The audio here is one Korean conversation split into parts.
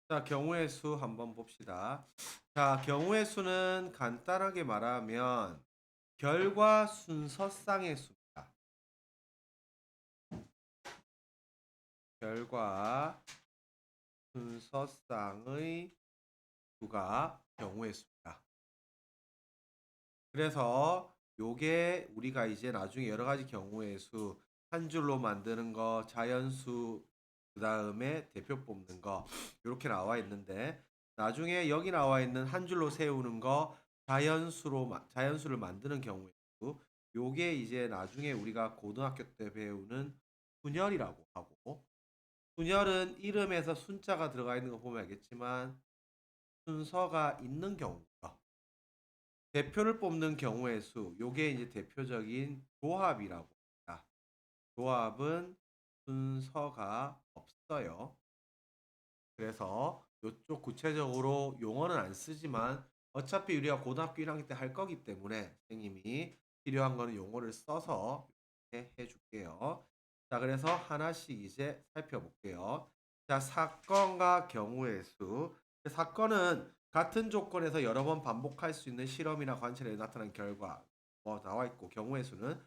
자, 경우의 수 한번 봅시다. 자, 경우의 수는 간단하게 말하면 결과 순서쌍의 수입니다. 결과 순서쌍의 수가 경우의 수입니다. 그래서 요게 우리가 이제 나중에 여러 가지 경우의 수, 한 줄로 만드는 거, 자연수, 그 다음에 대표 뽑는 거, 이렇게 나와 있는데, 나중에 여기 나와 있는 한 줄로 세우는 거, 자연수를 만드는 경우의 수, 요게 이제 나중에 우리가 고등학교 때 배우는 순열이라고 하고, 순열은 이름에서 순자가 들어가 있는 거 보면 알겠지만, 순서가 있는 경우죠. 대표를 뽑는 경우의 수, 요게 이제 대표적인 조합이라고 합니다. 조합은 순서가 없어요. 그래서 요쪽 구체적으로 용어는 안 쓰지만 어차피 우리가 고등학교 1학년 때 할 거기 때문에 선생님이 필요한 거는 용어를 써서 이렇게 해줄게요. 자, 그래서 하나씩 이제 살펴볼게요. 자, 사건과 경우의 수. 사건은 같은 조건에서 여러 번 반복할 수 있는 실험이나 관찰에 나타난 결과 뭐 나와 있고, 경우의 수는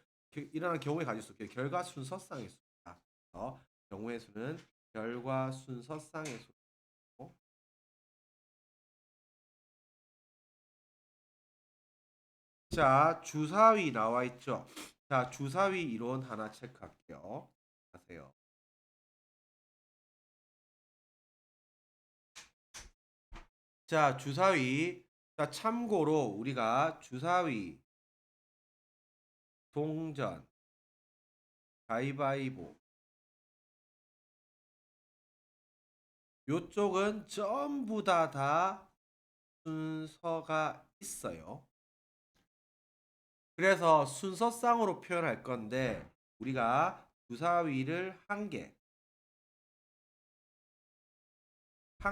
일어난 경우의 가지수, 결과 순서쌍의 수입니다. 경우의 수는 결과 순서쌍의 수. 자, 주사위 나와 있죠. 자, 주사위 이론 하나 체크할게요. 하세요. 자, 주사위. 자, 참고로 우리가 주사위, 동전, 가위바위보 요쪽은 전부 다 순서가 있어요. 그래서 순서상으로 표현할 건데 우리가 주사위를 한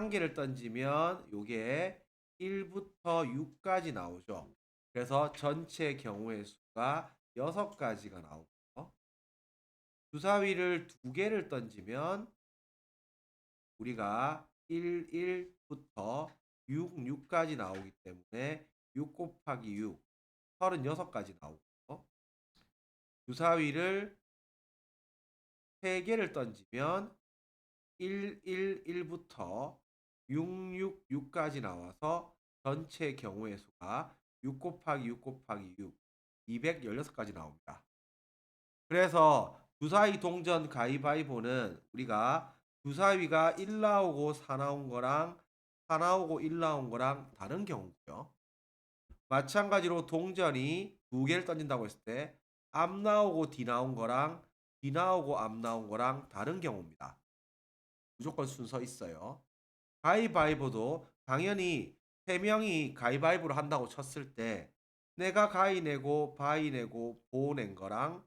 개를 던지면 요게 1부터 6까지 나오죠. 그래서 전체 경우의 수가 6가지가 나오고, 주사위를 두 개를 던지면 우리가 1부터 6까지 나오기 때문에 6 곱하기 6, 36가지 나오고, 주사위를 세 개를 던지면 1부터 6까지 나와서 전체 경우의 수가 6 곱하기 6 곱하기 6, 216까지 나옵니다. 그래서 주사위 동전 가위바위보는 우리가 주사위가 1 나오고 4 나온 거랑 4 나오고 1 나온 거랑 다른 경우고요. 마찬가지로 동전이 두 개를 던진다고 했을 때 앞 나오고 뒤 나온 거랑 뒤 나오고 앞 나온 거랑 다른 경우입니다. 무조건 순서 있어요. 가위바위보도 당연히 세 명이 가위바위보를 한다고 쳤을 때 내가 가위 내고 바위 내고 보 낸 거랑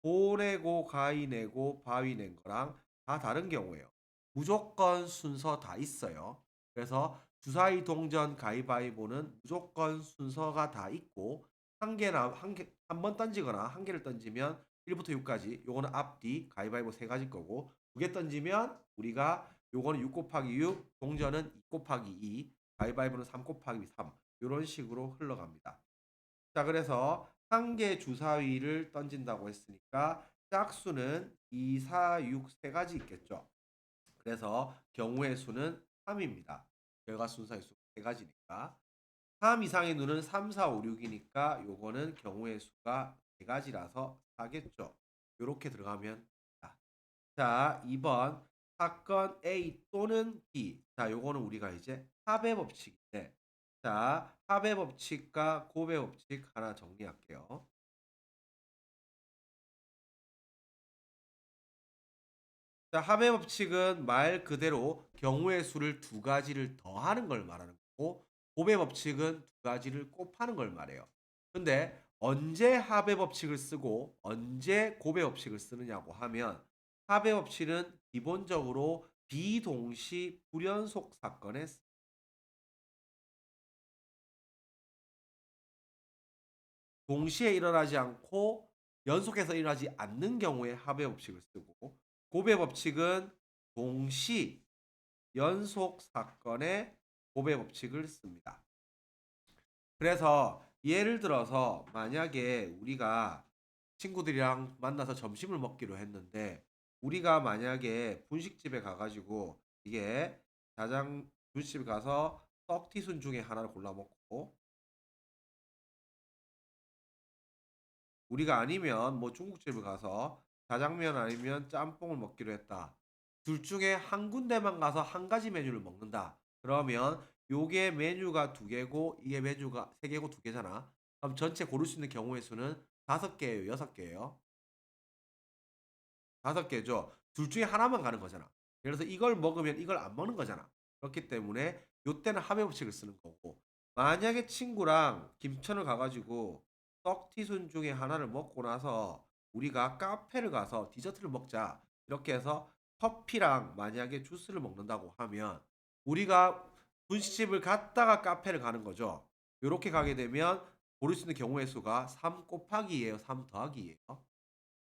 보 내고 가위 내고 바위 낸 거랑 다 다른 경우예요. 무조건 순서 다 있어요. 그래서 주사위 동전 가위바위보는 무조건 순서가 다 있고 한 번 던지거나 한 개를 던지면 1부터 6까지 요거는 앞뒤 가위바위보 세 가지 거고, 두 개 던지면 우리가 요거는 6 곱하기 6, 동전은 2 곱하기 2, 가위바위보는 3 곱하기 3 이런 식으로 흘러갑니다. 자, 그래서 한 개 주사위를 던진다고 했으니까 짝수는 2, 4, 6 세 가지 있겠죠. 그래서 경우의 수는 3입니다. 결과 순서의 수 세 가지니까. 3 이상의 누는 3, 4, 5, 6이니까 요거는 경우의 수가 세 가지라서 4겠죠. 요렇게 들어가면 됩니다. 자, 2번 사건 A 또는 B. 자, 요거는 우리가 이제 합의 법칙인데, 자, 합의 법칙과 곱의 법칙 하나 정리할게요. 자, 합의 법칙은 말 그대로 경우의 수를 두 가지를 더하는 걸 말하는 거고, 곱의 법칙은 두 가지를 곱하는 걸 말해요. 근데 언제 합의 법칙을 쓰고 언제 곱의 법칙을 쓰느냐고 하면, 합의 법칙은 기본적으로 비동시 불연속 사건에 동시에 일어나지 않고 연속해서 일어나지 않는 경우에 합의 법칙을 쓰고, 곱의 법칙은 동시 연속 사건의 고배 법칙을 씁니다. 그래서 예를 들어서 만약에 우리가 친구들이랑 만나서 점심을 먹기로 했는데 우리가 만약에 분식집에 가가지고 이게 분식집에 가서 떡튀순 중에 하나를 골라 먹고 우리가 아니면 뭐 중국집을 가서 자장면 아니면 짬뽕을 먹기로 했다. 둘 중에 한 군데만 가서 한 가지 메뉴를 먹는다. 그러면 요게 메뉴가 두 개고 이게 메뉴가 세 개고 두 개잖아. 그럼 전체 고를 수 있는 경우의 수는 다섯 개예요, 여섯 개예요? 다섯 개죠. 둘 중에 하나만 가는 거잖아. 그래서 이걸 먹으면 이걸 안 먹는 거잖아. 그렇기 때문에 요때는 합의 법칙을 쓰는 거고. 만약에 친구랑 김천을 가가지고 떡튀순 중에 하나를 먹고 나서 우리가 카페를 가서 디저트를 먹자. 이렇게 해서 커피랑 만약에 주스를 먹는다고 하면 우리가 분식집을 갔다가 카페를 가는 거죠. 이렇게 가게 되면 고를 수 있는 경우의 수가 3 곱하기예요. 3 더하기예요.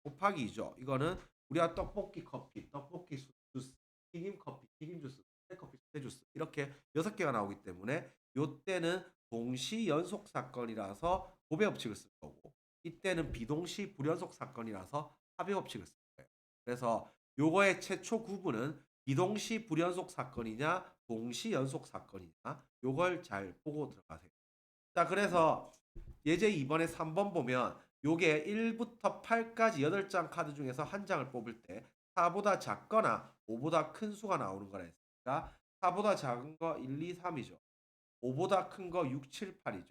곱하기 2죠. 이거는 우리가 떡볶이 커피, 떡볶이 주스, 튀김 커피, 튀김 주스, 수제 커피, 수제 주스 이렇게 6개가 나오기 때문에 요때는 동시 연속 사건이라서 고배 법칙을 쓸 거고 이때는 비동시 불연속 사건이라서 합의 법칙을 쓸 거예요. 그래서 요거의 최초 구분은 비동시 불연속 사건이냐 동시 연속 사건이냐 요걸 잘 보고 들어가세요. 자, 그래서 예제 2번에 3번 보면 요게 1부터 8까지 8장 카드 중에서 한 장을 뽑을 때 4보다 작거나 5보다 큰 수가 나오는 거라 했으니까 4보다 작은 거 1, 2, 3이죠. 5보다 큰 거 6, 7, 8이죠.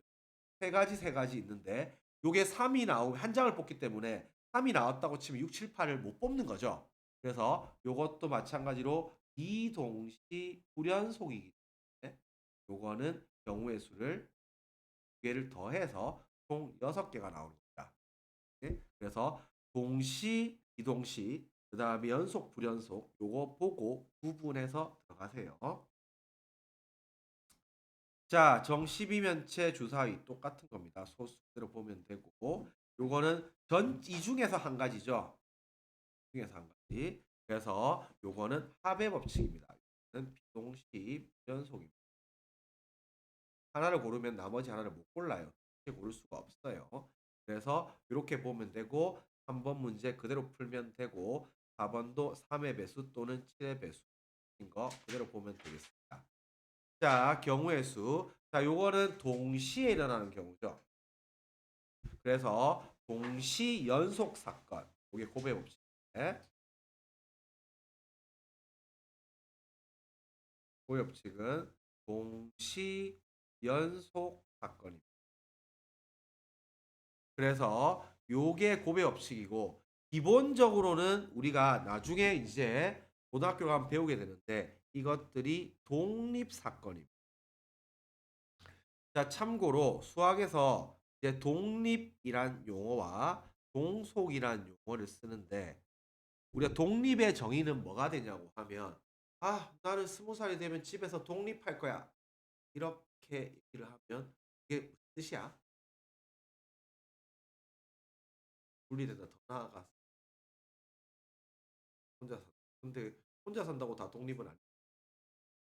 세 가지 있는데 요게 3이 나오면 한 장을 뽑기 때문에 3이 나왔다고 치면 6, 7, 8을 못 뽑는 거죠. 그래서 요것도 마찬가지로 비동시 불연속이기 때문에 요거는 경우의 수를 두 개를 더해서 총 6개가 나오는 겁니다. 네? 그래서 동시, 비동시, 그 다음에 연속, 불연속 요거 보고 구분해서 들어가세요. 자, 정십이면체 주사위 똑같은 겁니다. 소수대로 보면 되고 요거는 이 중에서 한 가지죠. 이 중에서 한 가지. 그래서 요거는 합의 법칙입니다. 이거는 비동시, 불연속입니다. 하나를 고르면 나머지 하나를 못 골라요. 고를 수가 없어요. 그래서 이렇게 보면 되고 3번 문제 그대로 풀면 되고 4번도 3의 배수 또는 7의 배수인 거 그대로 보면 되겠습니다. 자, 경우의 수. 자, 요거는 동시에 일어나는 경우죠. 그래서 동시 연속 사건. 이게 고배 법칙. 고배 법칙은 동시 연속 사건입니다. 그래서 요게 고배 법칙이고 기본적으로는 우리가 나중에 이제 고등학교 가면 배우게 되는데 이것들이 독립 사건입니다. 자, 참고로 수학에서 이제 독립이란 용어와 동속이란 용어를 쓰는데 우리가 독립의 정의는 뭐가 되냐고 하면 나는 20살이 되면 집에서 독립할 거야. 이렇게 얘기를 하면 이게 무슨 뜻이야? 분리된다. 더 나아가서 혼자 산다. 근데 혼자 산다고 다 독립은 아니야.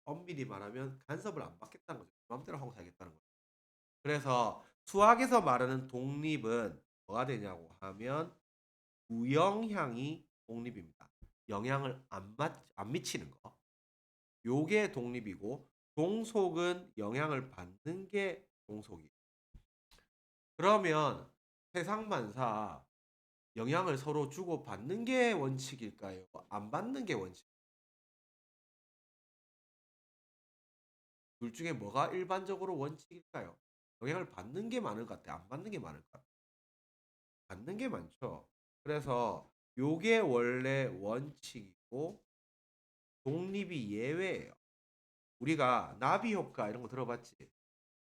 엄밀히 말하면 간섭을 안 받겠다는 거죠. 마음대로 하고 살겠다는 거죠. 그래서 수학에서 말하는 독립은 뭐가 되냐고 하면 부영향이 독립입니다. 영향을 안 미치는 거. 요게 독립이고 동속은 영향을 받는 게 동속이에요. 그러면 세상만사 영향을 서로 주고 받는 게 원칙일까요? 안 받는 게 원칙? 둘 중에 뭐가 일반적으로 원칙일까요? 영향을 받는 게 많을 것 같아? 안 받는 게 많을 것 같아? 받는 게 많죠. 그래서 요게 원래 원칙이고 독립이 예외예요. 우리가 나비 효과 이런 거 들어봤지?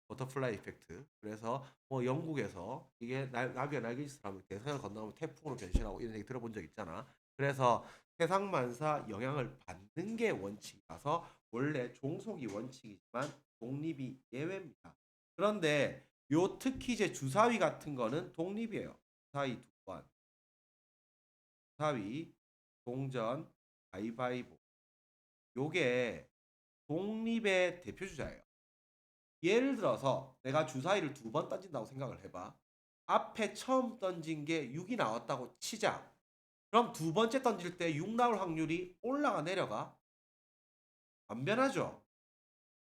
버터플라이 이펙트. 그래서 뭐 영국에서 이게 나비가 날개짓을 하면 대서양을 건너가면 태풍으로 변신하고 이런 얘기 들어본 적 있잖아. 그래서 세상만사 영향을 받는 게 원칙이라서 원래 종속이 원칙이지만 독립이 예외입니다. 그런데 요 특히 이제 주사위 같은 거는 독립이에요. 주사위 두 번, 주사위, 동전, 가위바위보. 요게 독립의 대표 주자예요. 예를 들어서 내가 주사위를 2번 던진다고 생각을 해봐. 앞에 처음 던진 게 6이 나왔다고 치자. 그럼 2번째 던질 때 6 나올 확률이 올라가 내려가? 안 변하죠.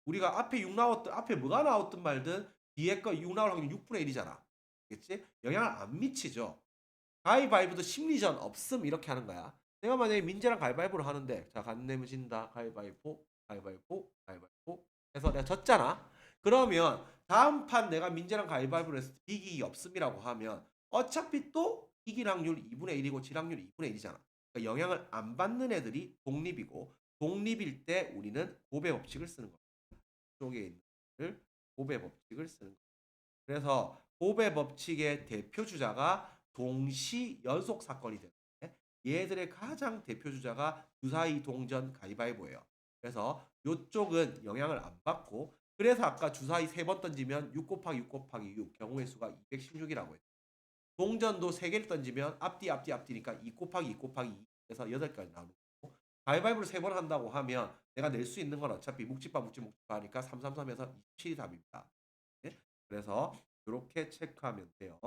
우리가 앞에 6 나왔든 앞에 뭐가 나왔든 말든 뒤에 거 6 나올 확률 6분의 1이잖아. 알겠지? 영향을 안 미치죠. 가위바위보도 심리전 없음 이렇게 하는 거야. 내가 만약에 민재랑 가위바위보를 하는데 자, 간 내면 진다. 가위바위보, 가위바위보, 가위바위보 해서 내가 졌잖아. 그러면 다음 판 내가 민재랑 가위바위보를 해서 이기기 없음이라고 하면 어차피 또 이길 확률 2분의 1이고 질 확률 2분의 1이잖아. 그러니까 영향을 안 받는 애들이 독립이고 독립일 때 우리는 고배 법칙을 쓰는 거야. 쪽에 있는 애들 고배 법칙을 쓰는 거야. 그래서 고배 법칙의 대표 주자가 동시 연속 사건이 되는데 얘들의 가장 대표 주자가 주사위 동전 가위바위보예요. 그래서 이쪽은 영향을 안 받고 그래서 아까 주사위 3번 던지면 6 곱하기 6 곱하기 6 경우의 수가 216이라고 했죠. 동전도 3개를 던지면 앞뒤니까 2 곱하기 2 곱하기 2에서 8가지 나오는 거고 가위바위보를 3번 한다고 하면 내가 낼 수 있는 건 어차피 묵집밥 하니까 333에서 27이 답입니다. 네? 그래서 이렇게 체크하면 돼요.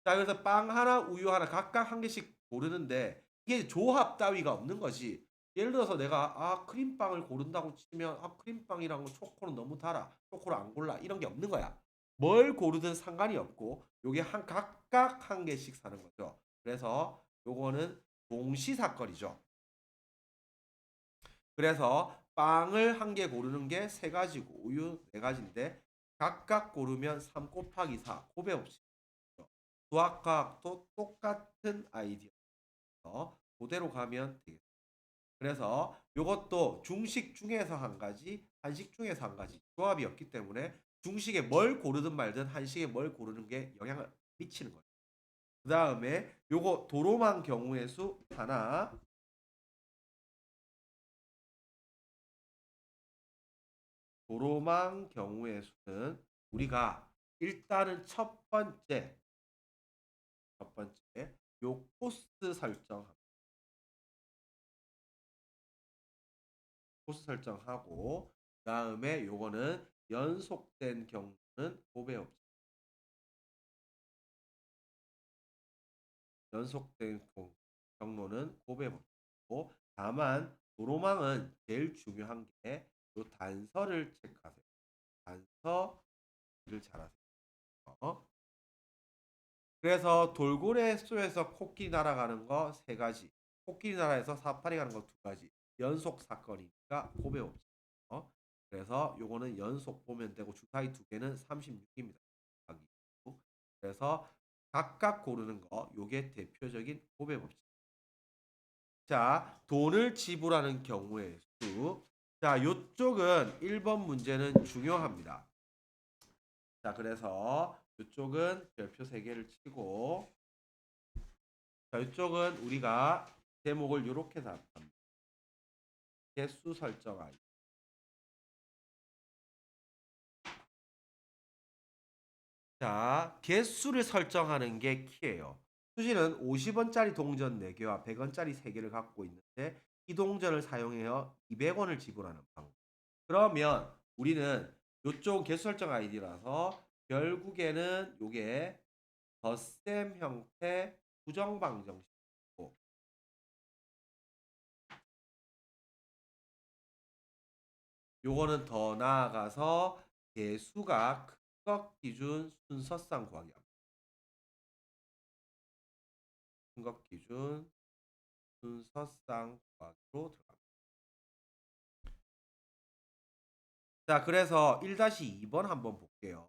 자, 그래서 빵 하나, 우유 하나 각각 한 개씩 고르는데 이게 조합 따위가 없는 거지. 예를 들어서 내가 크림빵을 고른다고 치면 크림빵이랑 초코는 너무 달아. 초코를 안 골라. 이런 게 없는 거야. 뭘 고르든 상관이 없고 요게 각각 한 개씩 사는 거죠. 그래서 요거는 동시 사건이죠. 그래서 빵을 한 개 고르는 게 3가지고 우유 4가지인데 각각 고르면 3 곱하기 4 고배 법칙. 수학과학도 똑같은 아이디어. 그대로 가면 되겠습니다. 그래서 이것도 중식 중에서 한 가지, 한식 중에서 한 가지 조합이 없기 때문에 중식에 뭘 고르든 말든 한식에 뭘 고르는 게 영향을 미치는 거예요. 그 다음에 요거 도로망 경우의 수 하나, 도로망 경우의 수는 우리가 일단은 첫 번째 요 코스 설정하고 그다음에 요거는 연속된 경우는 고배 법칙. 연속된 경로는 고배 법칙이고 다만 도로망은 제일 중요한 게 요 단서를 체크하세요. 단서를 잘하세요. 어? 그래서 돌고래 쏘에서 코끼리 날아가는 거 3가지, 코끼리 나라에서 사파리 가는 거 2가지, 연속 사건이니까 고배 법칙. 그래서 요거는 연속 보면 되고 주사위 2개는 36입니다. 그래서 각각 고르는 거 요게 대표적인 고배 법칙. 자, 돈을 지불하는 경우의 수. 자, 요쪽은 1번 문제는 중요합니다. 자, 그래서 이쪽은 별표 3개를 치고 자, 이쪽은 우리가 제목을 이렇게 잡습니다. 개수 설정하기. 자, 개수를 설정하는 게 키예요. 수지는 50원짜리 동전 4개와 100원짜리 3개를 갖고 있는데 이 동전을 사용해서 200원을 지불하는 방법. 그러면 우리는 이쪽 개수 설정 아이디라서 결국에는 요게 덧셈 형태 부정방정식이고 요거는 더 나아가서 개수가 큰 것 기준 순서상 구하기 합니다. 큰 것 기준 순서상 구하기로 들어갑니다. 자, 그래서 1-2번 한번 볼게요.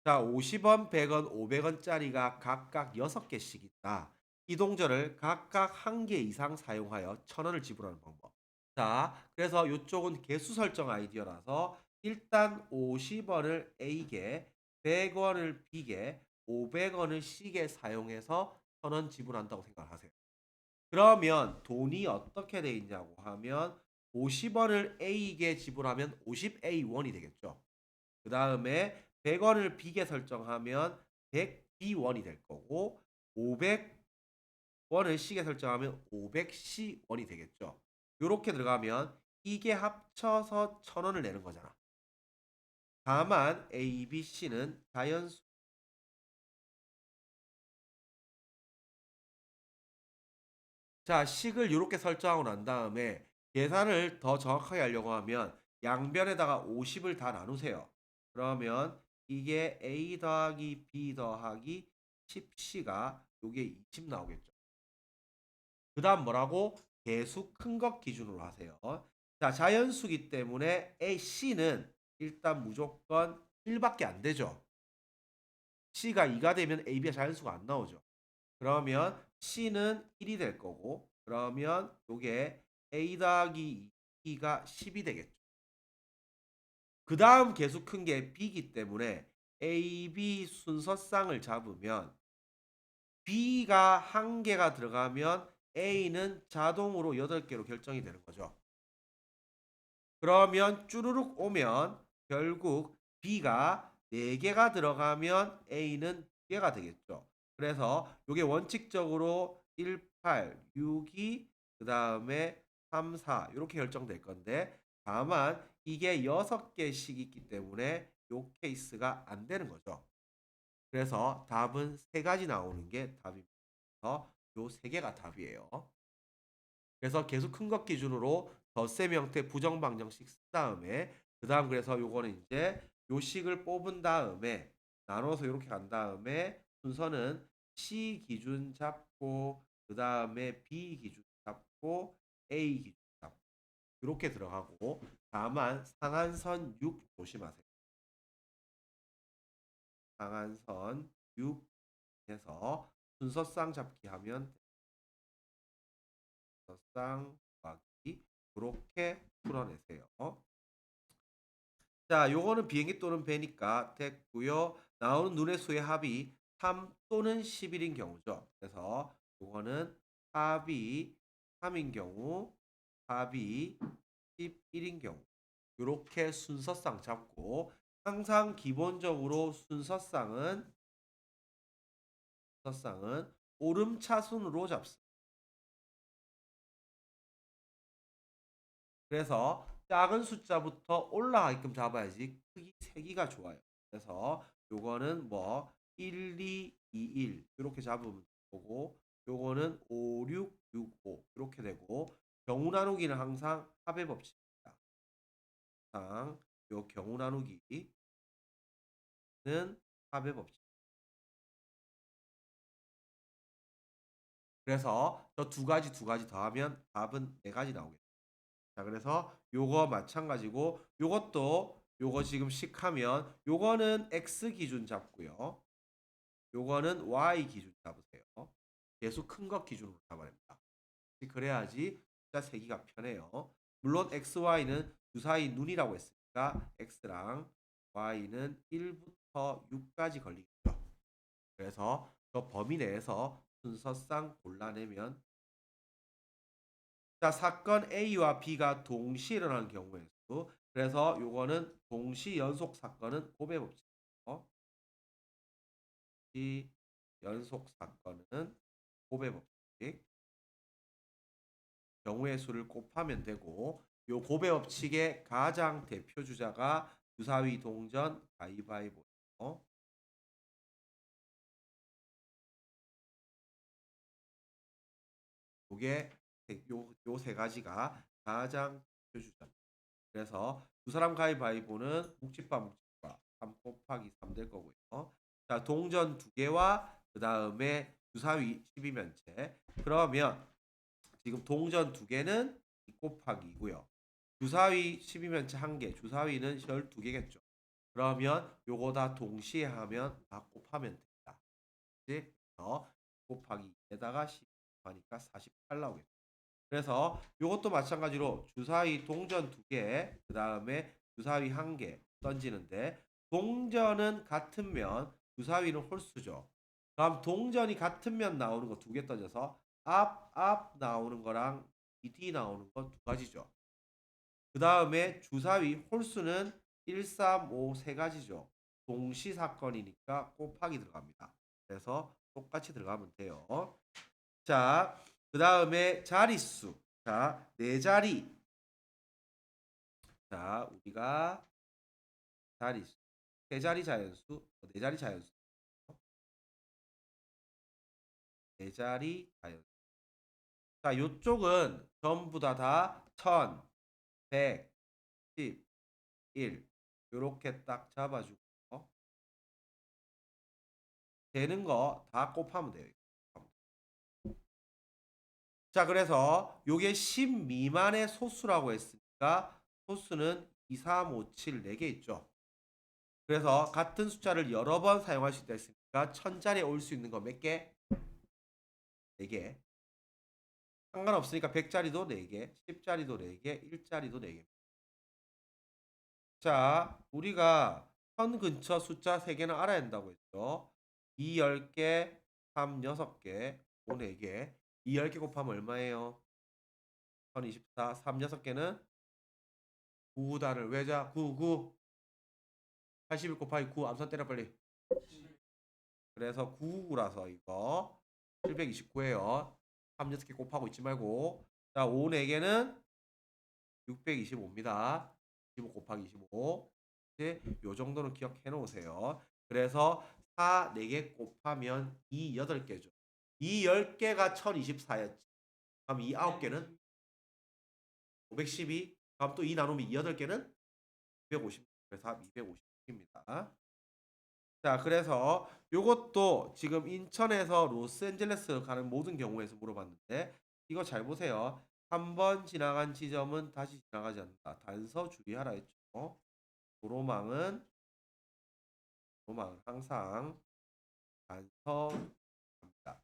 자, 50원, 100원, 500원짜리가 각각 6개씩 있다. 이 동전을 각각 1개 이상 사용하여 1,000원을 지불하는 방법. 자, 그래서 이쪽은 개수 설정 아이디어라서 일단 50원을 A개, 100원을 B개, 500원을 C개 사용해서 1,000원 지불한다고 생각하세요. 그러면 돈이 어떻게 돼 있냐고 하면 50원을 A개 지불하면 50A1이 되겠죠. 그 다음에 100원을 B개 설정하면 100B1이 될 거고 500원을 C개 설정하면 500C1이 되겠죠. 이렇게 들어가면 이게 합쳐서 1,000원을 내는 거잖아. 다만 A, B, C는 자연수. 자, 식을 이렇게 설정하고 난 다음에 계산을 더 정확하게 하려고 하면 양변에다가 50을 다 나누세요. 그러면 이게 A 더하기 B 더하기 10C가 요게 20 나오겠죠. 그 다음 뭐라고? 개수 큰 것 기준으로 하세요. 자, 자연수기 때문에 A, C는 일단 무조건 1밖에 안 되죠. C가 2가 되면 A, B가 자연수가 안 나오죠. 그러면 C는 1이 될 거고, 그러면 요게 A 더하기 2가 10이 되겠죠. 그 다음 계수 큰 게 B이기 때문에 A, B 순서쌍을 잡으면 B가 한 개가 들어가면 A는 자동으로 8개로 결정이 되는 거죠. 그러면 쭈루룩 오면 결국 B가 4개가 들어가면 A는 2개가 되겠죠. 그래서 이게 원칙적으로 1, 8, 6이 그 다음에 3, 4 이렇게 결정될 건데 다만 이게 6개씩 있기 때문에 이 케이스가 안 되는 거죠. 그래서 답은 3가지 나오는 게 답입니다. 요 3개가 답이에요. 그래서 계속 큰 것 기준으로 덧셈 형태 부정방정식 쓴 다음에 그 다음 그래서 요거는 이제 요 식을 뽑은 다음에 나눠서 이렇게 간 다음에 순서는 C 기준 잡고 그 다음에 B 기준 잡고 A 기준 잡고 이렇게 들어가고 다만 상한선 6 조심하세요. 상한선 6 해서 순서쌍 잡기 하면 순서쌍 곱하기 이렇게 풀어내세요. 자, 요거는 비행기 또는 배니까 됐고요. 나오는 눈의 수의 합이 3 또는 11인 경우죠. 그래서 요거는 합이 3인 경우, 합이 11인 경우. 요렇게 순서쌍 잡고 항상 기본적으로 순서쌍은 오름차순으로 잡습니다. 그래서 작은 숫자부터 올라가게끔 잡아야지 크기 세기가 좋아요. 그래서 요거는 뭐 1, 2, 2, 1 이렇게 잡으면 되고 요거는 5, 6, 6, 5 이렇게 되고 경우 나누기는 항상 합의 법칙입니다. 항상 요 경우 나누기는 합의 법칙. 그래서 저 두 가지 더하면 답은 4가지 나오겠죠. 자, 그래서 요거 마찬가지고 요것도 요거 지금 식하면 요거는 x 기준 잡고요. 요거는 y 기준 잡으세요. 계속 큰 것 기준으로 잡아야 됩니다. 그래야지 숫자 세기가 편해요. 물론 x, y는 주사위 눈이라고 했으니까 x랑 y는 1부터 6까지 걸리겠죠. 그래서 저 범위 내에서 순서상 골라내면 자, 사건 A와 B가 동시에 일어난 경우의 수. 그래서 요거는 동시 연속 사건은 곱의 법칙이에요. 이 연속 사건은 곱의 법칙. 경우의 수를 곱하면 되고 요 곱의 법칙의 가장 대표 주자가 주사위 동전 가위바위보예요. 요게 요 세 가지가 가장 대표 주자입니다. 그래서 두 사람 가위바위보는 묵찌빠 3 곱하기 3 될 거고요. 자, 동전 2개와 그 다음에 주사위 12면체. 그러면 지금 동전 2개는 2 곱하기 2고요. 주사위 12면체 1개, 주사위는 12개겠죠. 그러면 요거 다 동시에 하면 다 곱하면 됩니다. 그래서 곱하기 2에다가 12 하니까 48 나오겠죠. 그래서 이것도 마찬가지로 주사위 동전 2개, 그 다음에 주사위 1개 던지는데 동전은 같은 면, 주사위는 홀수죠. 그럼 동전이 같은 면 나오는 거 2개 던져서 앞 나오는 거랑 뒤 나오는 거 2가지죠. 그 다음에 주사위 홀수는 1, 3, 5 3가지죠. 동시 사건이니까 곱하기 들어갑니다. 그래서 똑같이 들어가면 돼요. 자, 그 다음에 자릿수. 자, 4자리. 자, 우리가 자릿수, 세 자리 자연수, 네 자리 자연수, 네 자리 자연수. 자, 요쪽은 전부 다 1000, 100, 10, 1 요렇게 딱 잡아주고 되는 거 다 곱하면 돼요. 자, 그래서 요게 10 미만의 소수라고 했으니까 소수는 2, 3, 5, 7, 4개 있죠. 그래서 같은 숫자를 여러 번 사용할 수 있다 했으니까 1000자리에 올 수 있는 거 몇 개? 4개. 상관없으니까 100자리도 4개, 10자리도 4개, 1자리도 4개. 자, 우리가 선 근처 숫자 3개는 알아야 한다고 했죠. 2 10개, 3 6개, 5 4개. 2 10개 곱하면 얼마예요? 1024, 3 6개는 9단을 외자 99. 81 곱하기 9 암산 때려 빨리. 그래서 99라서 이거 729예요. 3 6개 곱하고 있지 말고. 자, 5 4개는 625입니다. 25 곱하기 25. 이제 요 정도는 기억해 놓으세요. 그래서 4 4개 곱하면 2 8개죠. 이 10개가 1024였지. 그럼 이 9개는 512. 그럼 또 이 나누면 이 8개는 250. 그래서 답 250입니다. 자, 그래서 요것도 지금 인천에서 로스앤젤레스 가는 모든 경우에서 물어봤는데 이거 잘 보세요. 한 번 지나간 지점은 다시 지나가지 않는다. 단서 주의하라 했죠. 도로망은 항상 단서입니다.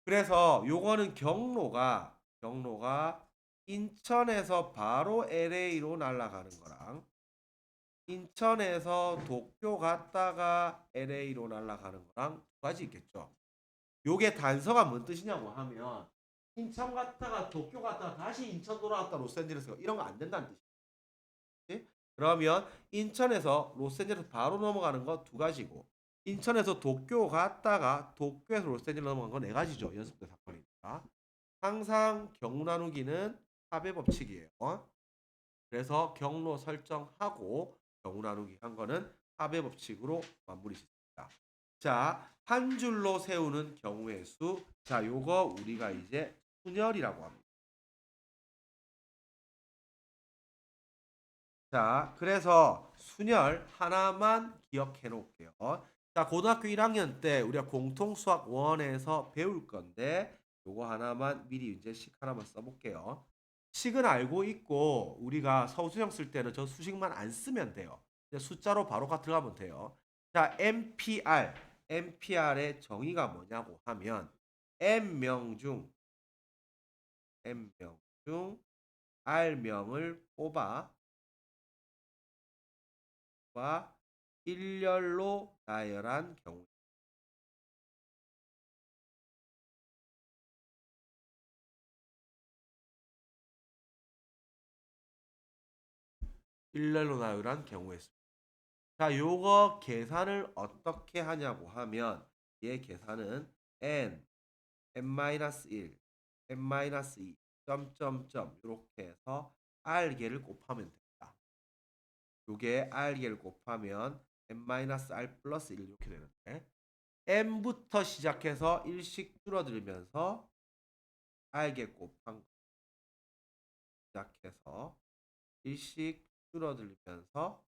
그래서 요거는 경로가 인천에서 바로 LA로 날아가는 거랑 인천에서 도쿄 갔다가 LA로 날아가는 거랑 두 가지 있겠죠. 요게 단서가 뭔 뜻이냐고 하면 인천 갔다가 도쿄 갔다가 다시 인천 돌아왔다 로스앤젤레스 이런 거 안 된다는 뜻이지. 그러면 인천에서 로스앤젤레스 바로 넘어가는 거 두 가지고 인천에서 도쿄 갔다가 도쿄에서 로스앤젤레스 넘어간 거 네 가지죠. 연습대 사건이니까. 항상 경로 나누기는 합의 법칙이에요. 그래서 경로 설정하고 경로 나누기 한 거는 합의 법칙으로 마무리 짓습니다. 자, 한 줄로 세우는 경우의 수. 자, 요거 우리가 이제 순열이라고 합니다. 자, 그래서 순열 하나만 기억해 놓을게요. 자, 고등학교 1학년 때 우리가 공통수학 1에서 배울 건데 요거 하나만 미리 이제 식 하나만 써볼게요. 식은 알고 있고 우리가 서술형 쓸 때는 저 수식만 안 쓰면 돼요. 숫자로 바로 들어가면 돼요. 자, NPR의 정의가 뭐냐고 하면 N명 중 R명을 뽑아 일렬로 나열한 경우. 일렬로 나열한 경우의 수. 자, 요거 계산을 어떻게 하냐고 하면 얘 계산은 n-1, n-2, 점점점 이렇게 해서 r개를 곱하면 됩니다. 요게 r개를 곱하면 n-r 플러스 1 이렇게 되는데 n부터 시작해서 1씩 줄어들면서 r개 곱한 거 시작해서 1씩 줄어들면서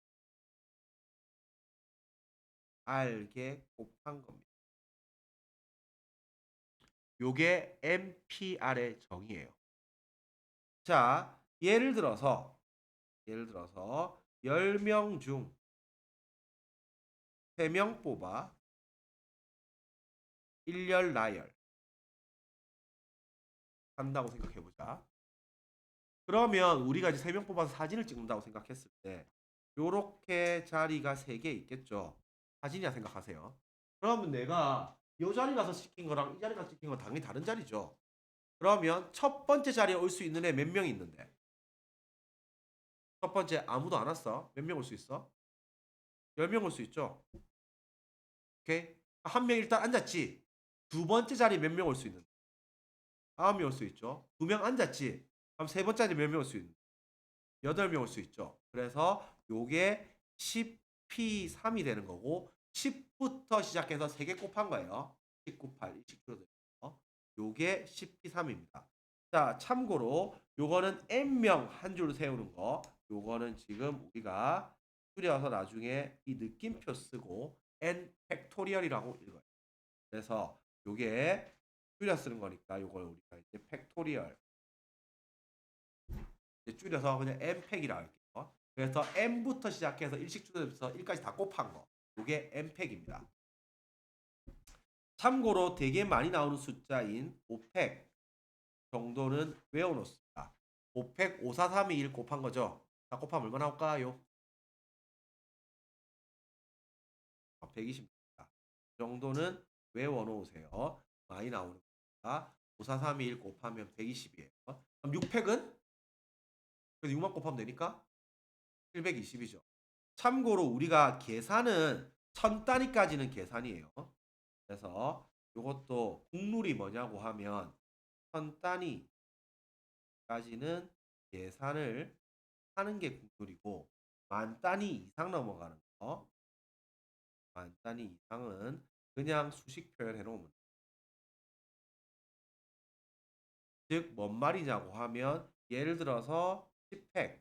r개 곱한 겁니다. 요게 NPR의 정의예요. 자, 예를 들어서 10명 중 3명 뽑아 일렬 나열 한다고 생각해 보자. 그러면 우리가 이제 3명 뽑아서 사진을 찍는다고 생각했을 때 요렇게 자리가 3개 있겠죠. 사진이라 생각하세요. 그러면 내가 요 자리 가서 찍힌 거랑 이 자리 가서 찍힌 건 당연히 다른 자리죠. 그러면 첫 번째 자리에 올 수 있는 애 몇 명 있는데? 첫 번째 아무도 안 왔어. 몇 명 올 수 있어? 10명 올 수 있죠. 오케이? 한 명 일단 앉았지. 두 번째 자리 몇 명 올 수 있는데? 9명 올 수 있죠. 두 명 앉았지. 그럼 세 번째 자리 몇 명 올 수 있는데? 8명 올 수 있죠. 그래서 요게 10P3이 되는 거고 10부터 시작해서 3개 곱한 거예요. 19, 8, 29도 요게 10P3입니다. 자, 참고로 요거는 N명 한 줄 세우는 거. 요거는 지금 우리가 줄여서 나중에 이 느낌표 쓰고 N 팩토리얼이라고 읽어요. 그래서 요게 줄여 쓰는 거니까 요걸 우리가 이제 팩토리얼 이제 줄여서 그냥 N팩이라고 할게요. 그래서 N부터 시작해서 일식주에서 1까지 다 곱한 거. 요게 N팩입니다. 참고로 되게 많이 나오는 숫자인 5팩 정도는 외워놓습니다. 5팩 54321 곱한 거죠. 자, 곱하면 얼마나 나올까요? 120입니다. 이 정도는 외워놓으세요. 많이 나오는 거니까 54321 곱하면 120이에요. 그럼 6팩은? 그래서 6만 곱하면 되니까 720이죠. 참고로 우리가 계산은 천 단위까지는 계산이에요. 그래서 이것도 국룰이 뭐냐고 하면 천 단위까지는 계산을 하는 게 국룰이고 만 단위 이상 넘어가는 거, 만 단위 이상은 그냥 수식 표현해 놓으면 돼요. 즉, 뭔 말이냐고 하면 예를 들어서 10팩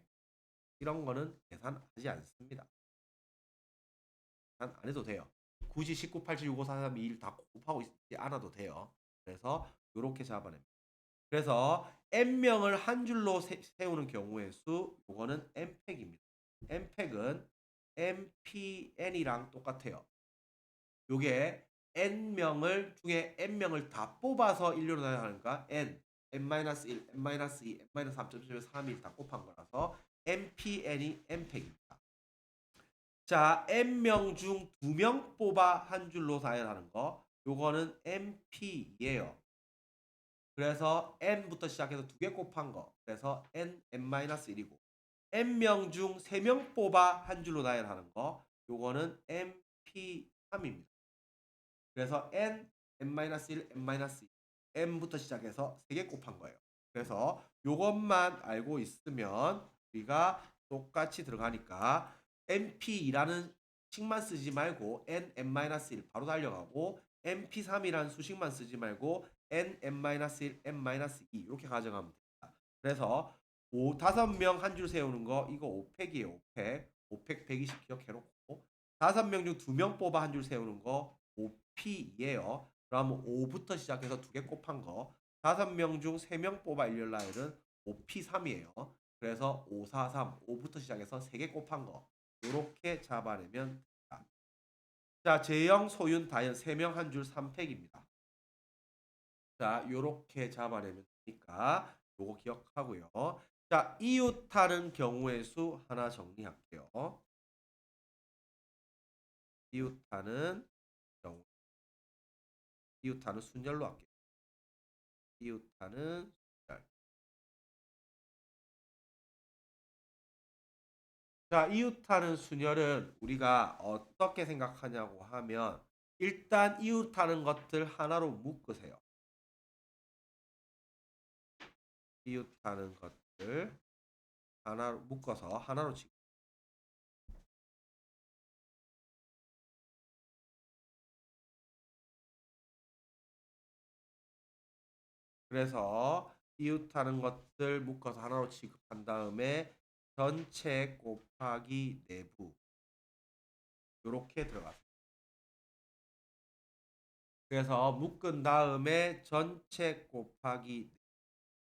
이런 거는 계산하지 않습니다. 안 해도 돼요. 굳이 19, 87, 65, 4, 3, 2, 1 다 곱하고 있지 않아도 돼요. 그래서 이렇게 잡아냅니다. 그래서 n명을 한 줄로 세우는 경우의 수 요거는 n팩입니다. n팩은 npn이랑 똑같아요. 요게 n명을 중에 n명을 다 뽑아서 1료로 나열하니까 n, n-1, n-2, n-3.3, 3일 다 곱한 거라서 npn이 n팩입니다. 자, n명 중 2명 뽑아 한 줄로 나열하는 거 요거는 np예요. 그래서 n부터 시작해서 2개 곱한 거. 그래서 n-1이고 n명 중 3명 뽑아 한 줄로 나열하는 거. 요거는 np3입니다. 그래서 n, n-1, n-2, n부터 시작해서 3개 곱한 거예요. 그래서 요것만 알고 있으면 우리가 똑같이 들어가니까 np2라는 식만 쓰지 말고 n-1 바로 달려가고 np3이라는 수식만 쓰지 말고 n-1, n-2 이렇게 가져가면 됩니다. 그래서 5명 한 줄 세우는 거 이거 5팩이에요. 5팩. 5팩 120 기억해놓고 5명 중 2명 뽑아 한 줄 세우는 거 5P예요. 그럼 5부터 시작해서 2개 곱한 거 5명 중 3명 뽑아 일렬 라인은 5P3이에요. 그래서 543, 5부터 시작해서 3개 곱한 거 이렇게 잡아내면 됩니다. 자, 재영, 소윤, 다현 3명 한 줄 3팩입니다. 자, 요렇게 잡아내면 되니까 요거 기억하고요. 자, 이웃하는 경우의 수 하나 정리할게요. 이웃하는 경우, 이웃하는 순열로 할게요. 이웃하는 순열. 자, 이웃하는 순열은 우리가 어떻게 생각하냐고 하면 일단 이웃하는 것들 하나로 묶으세요. 이웃하는 것들 하나로 묶어서 하나로 지금. 그래서 이웃하는 것들 묶어서 하나로 취급한 다음에 전체 곱하기 내부 이렇게 들어갔어요. 그래서 묶은 다음에 전체 곱하기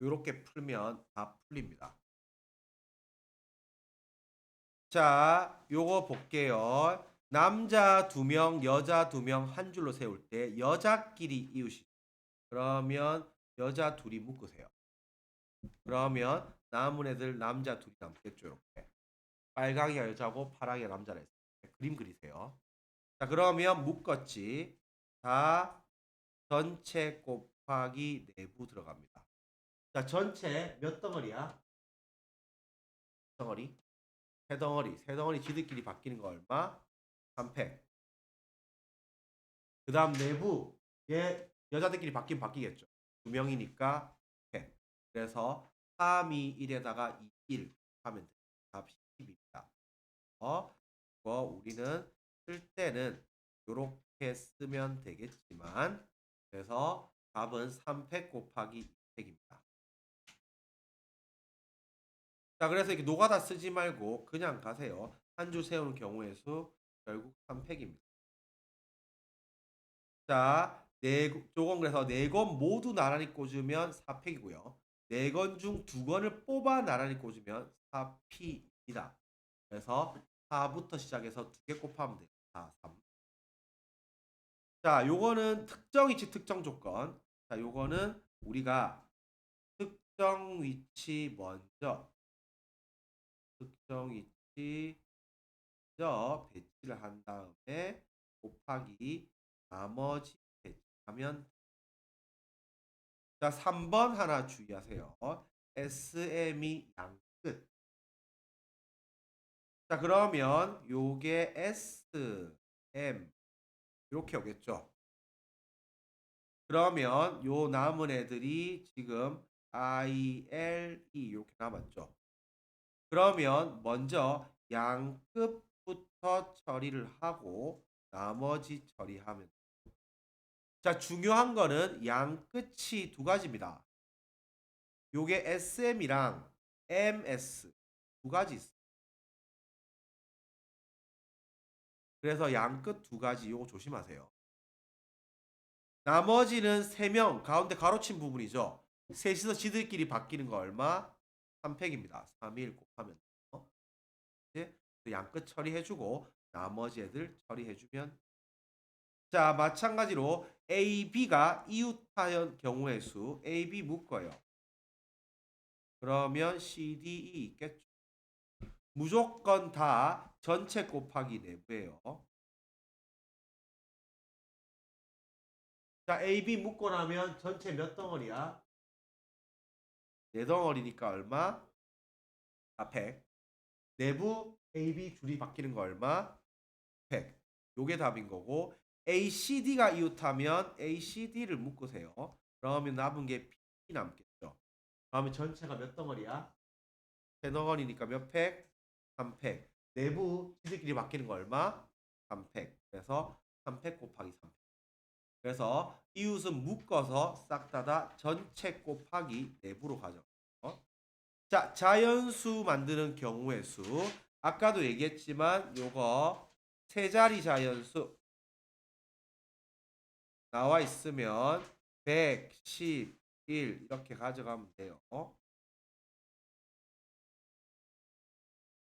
이렇게 풀면 다 풀립니다. 자, 요거 볼게요. 남자 2명, 여자 2명 한 줄로 세울 때 여자끼리 이웃이. 그러면 여자 둘이 묶으세요. 그러면 남은 애들 남자 둘이 남겠죠. 이렇게. 빨강이가 여자고 파랑이가 남자라 했어요. 그림 그리세요. 자, 그러면 묶었지. 다 전체 곱하기 내부 들어갑니다. 자, 전체 몇 덩어리야? 덩어리? 세 덩어리. 세 덩어리 지들끼리 바뀌는 거 얼마? 3팩. 그 다음 내부. 얘 여자들끼리 바뀌면 바뀌겠죠. 2명이니까 팩. 그래서 3, 2, 1에다가 2, 1 하면 돼. 답 10입니다. 이거 우리는 쓸 때는 이렇게 쓰면 되겠지만 그래서 답은 3팩 곱하기 2팩입니다. 자, 그래서 이렇게 노가다 쓰지 말고 그냥 가세요. 한 줄 세우는 경우의 수 결국 3팩입니다. 자, 조건 그래서 4건 모두 나란히 꽂으면 4팩이고요. 4건 중 2건을 뽑아 나란히 꽂으면 4P입니다. 그래서 4부터 시작해서 2개 곱하면 돼요. 4, 3. 자, 요거는 특정 위치 특정 조건. 자, 요거는 우리가 특정 위치 먼저 배치를 한 다음에 곱하기 나머지 배치하면. 자, 3번 하나 주의하세요. SM이 양끝. 자, 그러면 요게 SM 이렇게 오겠죠. 그러면 요 남은 애들이 지금 ILE 이렇게 남았죠. 그러면 먼저 양끝부터 처리를 하고 나머지 처리하면. 자, 중요한 거는 양끝이 두 가지입니다. 요게 SM이랑 MS 두 가지 있어요. 그래서 양끝 두 가지 요거 조심하세요. 나머지는 3명 가운데 가로친 부분이죠. 셋이서 지들끼리 바뀌는 거 얼마? 3팩입니다. 3일 곱하면 이제 양끝 처리해주고 나머지 애들 처리해주면. 자, 마찬가지로 A, B가 이웃하연 경우의 수 A, B 묶어요. 그러면 C, D, E 있겠죠. 무조건 다 전체 곱하기 내부예요. 자, A, B 묶고 나면 전체 몇 덩어리야? 4덩어리니까 얼마? 100. 내부 A, B 줄이 바뀌는 거 얼마? 100. 요게 답인 거고 A, C, D가 이웃하면 A, C, D를 묶으세요. 그러면 남은 게 P 남겠죠. 그러면 전체가 몇 덩어리야? 3덩어리니까 몇 팩? 3팩. 내부 지들끼리 바뀌는 거 얼마? 3팩. 그래서 3팩 곱하기 3팩. 그래서 이웃은 묶어서 싹 다 전체 곱하기 내부로 가져가요. 자, 자연수 만드는 경우의 수. 아까도 얘기했지만 요거 세 자리 자연수 나와 있으면 111 이렇게 가져가면 돼요.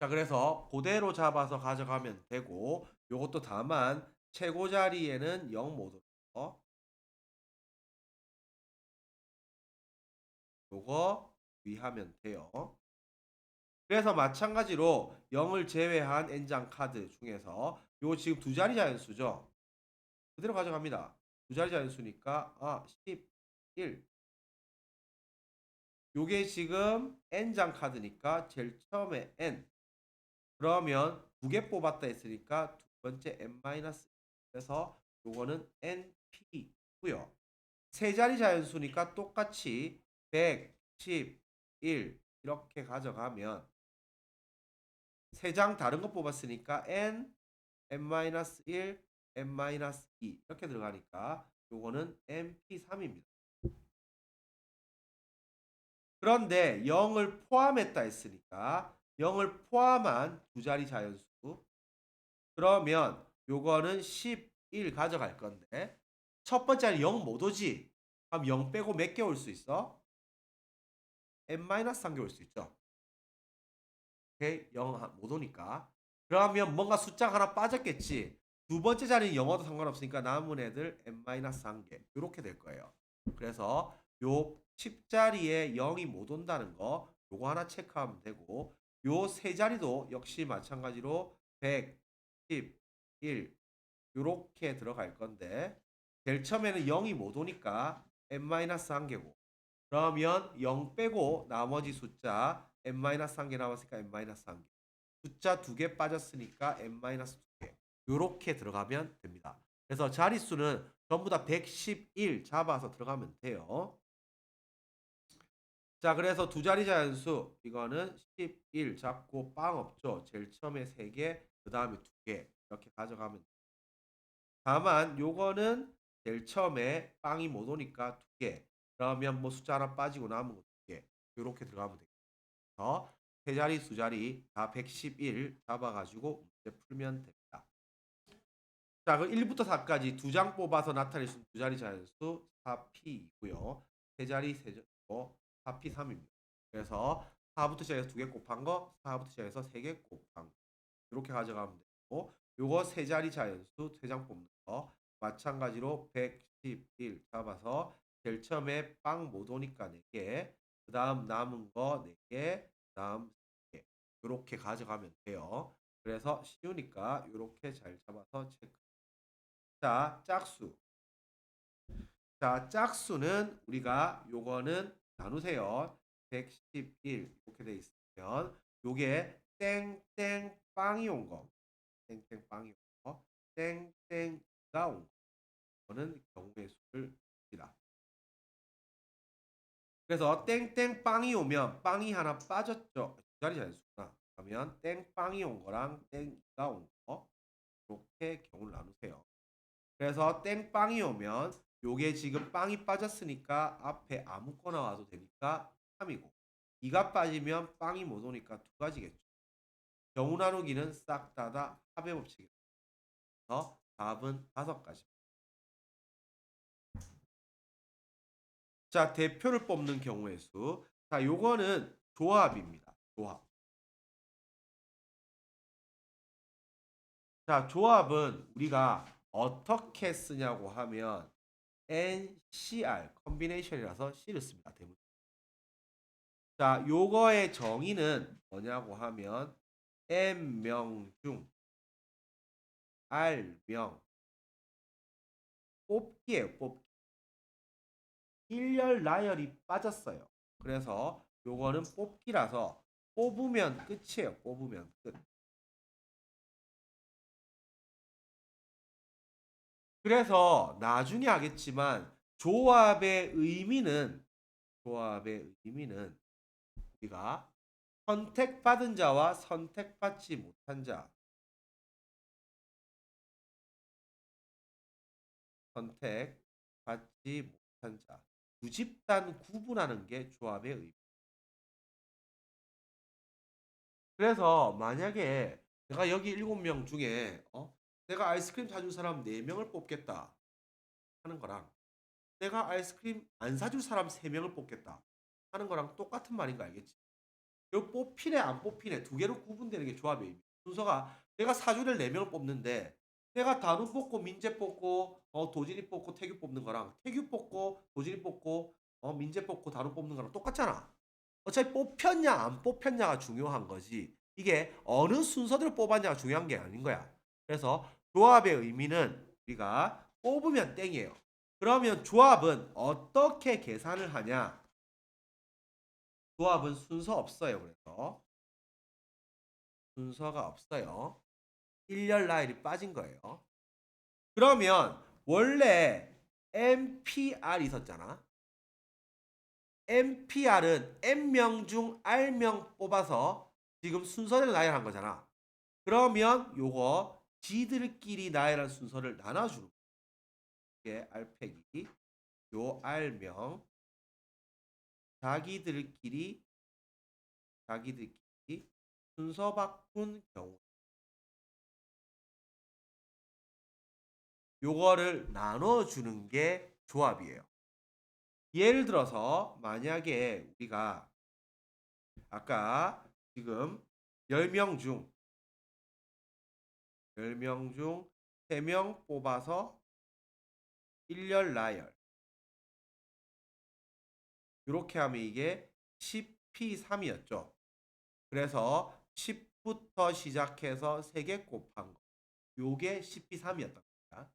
자, 그래서 그대로 잡아서 가져가면 되고 요것도 다만 최고 자리에는 0 못 넣어. 요거 주의하면 돼요. 그래서 마찬가지로 0을 제외한 N장 카드 중에서 요 지금 두 자리 자연수죠. 그대로 가져갑니다. 두 자리 자연수니까 11. 요게 지금 N장 카드니까 제일 처음에 N. 그러면 두 개 뽑았다 했으니까 두 번째 N-. 그래서 요거는 NP고요. 세 자리 자연수니까 똑같이 111 이렇게 가져가면 세 장 다른 거 뽑았으니까 N, N-1, N-2 이렇게 들어가니까 요거는 MP3입니다. 그런데 0을 포함했다 했으니까 0을 포함한 두 자리 자연수 그러면 요거는 11 가져갈 건데 첫 번째는 0 못 오지? 그럼 0 빼고 몇 개 올 수 있어? N-1개 올 수 있죠. 오케이? 0 못 오니까. 그러면 뭔가 숫자가 하나 빠졌겠지. 두 번째 자리는 영어도 상관없으니까 남은 애들 N-1개 이렇게 될 거예요. 그래서 요 10자리에 0이 못 온다는 거 요거 하나 체크하면 되고 요 세 자리도 역시 마찬가지로 111 요렇게 들어갈 건데 제일 처음에는 0이 못 오니까 N-1개고 그러면 0 빼고 나머지 숫자 N-1개 남았으니까 N-1개 숫자 2개 빠졌으니까 N-2개 요렇게 들어가면 됩니다. 그래서 자릿수는 전부 다 111 잡아서 들어가면 돼요. 자, 그래서 두 자리 자연수 이거는 11 잡고 빵 없죠. 제일 처음에 3개, 그 다음에 2개 이렇게 가져가면 돼요. 다만 요거는 제일 처음에 빵이 못 오니까 2개. 그러면 뭐 숫자 하나 빠지고 남은 거 2개. 요렇게 들어가면 되겠죠. 세 자리, 두 자리 다 111 잡아가지고 문제 풀면 됩니다. 자, 그 1부터 4까지 두 장 뽑아서 나타낼 수 있는 두 자리 자연수 4P이고요. 세 자리 세 자리 4P 3입니다. 그래서 4부터 시작해서 2개 곱한 거, 4부터 시작해서 3개 곱한 거. 이렇게 가져가면 되고, 요거 세 자리 자연수 3장 뽑는 거 마찬가지로 111 잡아서 제일 처음에 빵 못 오니까 4개, 그 다음 남은 거 4개, 그 다음 3개 이렇게 가져가면 돼요. 그래서 쉬우니까 이렇게 잘 잡아서 체크. 자, 짝수. 자, 짝수는 우리가 요거는 나누세요. 111 이렇게 돼 있으면 요게 땡땡 빵이 온 거. 땡땡 빵이 온 거. 땡땡가 온 거. 이거는 경우의 수를 봅니다. 그래서 땡땡 빵이 오면 빵이 하나 빠졌죠. 두 자리 자연수구나. 그러면 땡빵이 온 거랑 땡이가 온 거. 이렇게 경우를 나누세요. 그래서 땡빵이 오면 요게 지금 빵이 빠졌으니까 앞에 아무거나 와도 되니까 3이고 2가 빠지면 빵이 못 오니까 2가지겠죠. 경우 나누기는 싹 다 합의 법칙이에요. 그래서 답은 5가지. 자, 대표를 뽑는 경우의 수. 자, 요거는 조합입니다. 조합. 자, 조합은 우리가 어떻게 쓰냐고 하면 NCR, 컨비네이션이라서 C를 씁니다. 대문. 자, 요거의 정의는 뭐냐고 하면 M명 중 R명 뽑기예요. 뽑기. 일열 나열이 빠졌어요. 그래서 요거는 뽑기라서 뽑으면 끝이에요. 뽑으면 끝. 그래서 나중에 하겠지만 조합의 의미는 우리가 선택받은 자와 선택받지 못한 자, 선택받지 못한 자, 두 집단 구분하는 게 조합의 의미. 그래서 만약에 내가 여기 7명 중에 내가 아이스크림 사줄 사람 4명을 뽑겠다 하는 거랑 내가 아이스크림 안 사줄 사람 3명을 뽑겠다 하는 거랑 똑같은 말인 거 알겠지? 요 뽑히네 안 뽑히네 두 개로 구분되는 게 조합의 의미. 순서가 내가 사주를 4명을 뽑는데 내가 단우 뽑고 민재 뽑고 도진이 뽑고 태규 뽑는 거랑 태규 뽑고 도진이 뽑고 민재 뽑고 단우 뽑는 거랑 똑같잖아. 어차피 뽑혔냐 안 뽑혔냐가 중요한 거지. 이게 어느 순서대로 뽑았냐가 중요한 게 아닌 거야. 그래서 조합의 의미는 우리가 뽑으면 땡이에요. 그러면 조합은 어떻게 계산을 하냐? 조합은 순서 없어요. 그래서 순서가 없어요. 일렬 라인이 빠진 거예요. 그러면 원래 MPR 있었잖아. MPR은 M명 중 R명 뽑아서 지금 순서대로 나열한 거잖아. 그러면 요거 지들끼리 나열한 순서를 나눠주는 게 R팩이 요 R명 자기들끼리 순서 바꾼 경우 요거를 나눠주는 게 조합이에요. 예를 들어서 만약에 우리가 아까 지금 10명 중 10명 중 3명 뽑아서 일렬 나열 이렇게 하면 이게 10P3이었죠. 그래서 10부터 시작해서 3개 곱한 거 요게 10P3이었던 겁니다.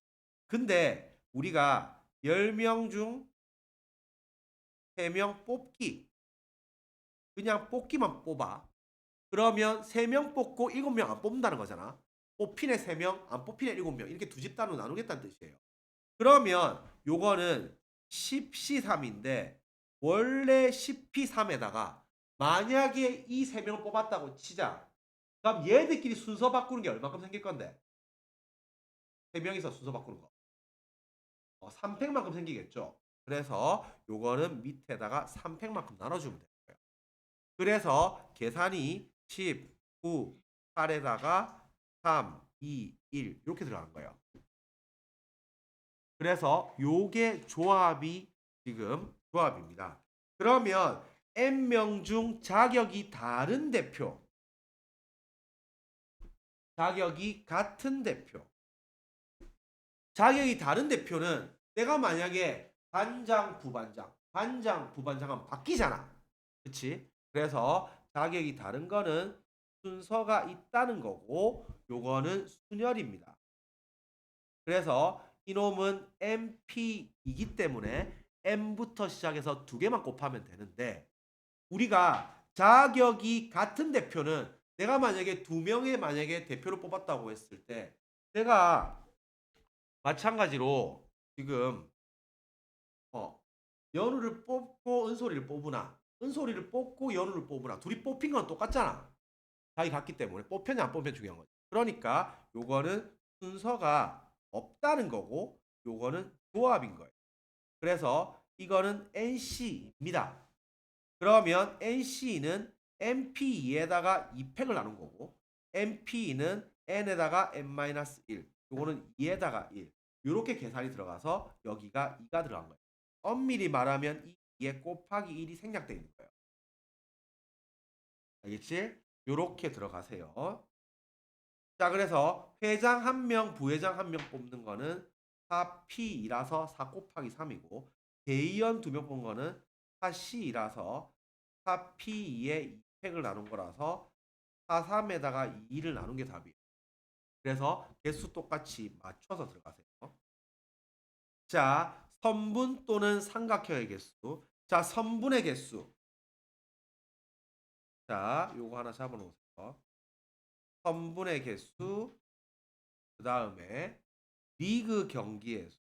근데 우리가 10명 중 3명 뽑기 그냥 뽑기만 뽑아. 그러면 3명 뽑고 7명 안 뽑는다는 거잖아. 뽑힌 애 3명, 안 뽑힌 애 7명. 이렇게 두 집단으로 나누겠다는 뜻이에요. 그러면 요거는 10C3인데 원래 10P3에다가 만약에 이 세 명을 뽑았다고 치자. 그럼 얘들끼리 순서 바꾸는 게 얼마큼 생길 건데? 세 명이서 순서 바꾸는 거. 3팩만큼 생기겠죠. 그래서 요거는 밑에다가 3팩만큼 나눠주면 돼요. 그래서 계산이 10, 9, 8에다가 3, 2, 1 이렇게 들어가는 거예요. 그래서 요게 조합이 지금 조합입니다. 그러면 N명 중 자격이 다른 대표, 자격이 같은 대표. 자격이 다른 대표는 내가 만약에 반장, 부반장, 반장, 부반장은 바뀌잖아. 그치? 그래서 자격이 다른 거는 순서가 있다는 거고 요거는 순열입니다. 그래서 이놈은 MP이기 때문에 M부터 시작해서 두 개만 곱하면 되는데 우리가 자격이 같은 대표는 내가 만약에 두 명의 만약에 대표를 뽑았다고 했을 때 내가 마찬가지로 지금 연우를 뽑고 은솔이를 뽑으나 은솔이를 뽑고 연우를 뽑으나 둘이 뽑힌 건 똑같잖아. 자기 같기 때문에 뽑혔냐 안 뽑혔냐 중요한 거지. 그러니까 요거는 순서가 없다는 거고 요거는 조합인 거예요. 그래서 이거는 NC입니다. 그러면 NC는 MP2에다가 2팩을 나눈 거고 MP는 N에다가 N-1 요거는 2에다가 1 요렇게 계산이 들어가서 여기가 2가 들어간 거예요. 엄밀히 말하면 이 2에 곱하기 1이 생략되어 있는 거예요. 알겠지? 요렇게 들어가세요. 자, 그래서 회장 1명, 부회장 1명 뽑는 거는 4P이라서 4 곱하기 3이고 대의원 2명 뽑는 거는 4C이라서 4P2에 2팩을 나눈 거라서 4, 3에다가 2를 나눈 게 답이에요. 그래서 개수 똑같이 맞춰서 들어가세요. 자, 선분 또는 삼각형의 개수. 자, 선분의 개수. 자, 요거 하나 잡아놓으세요. 선분의 개수. 그 다음에 리그 경기의 수.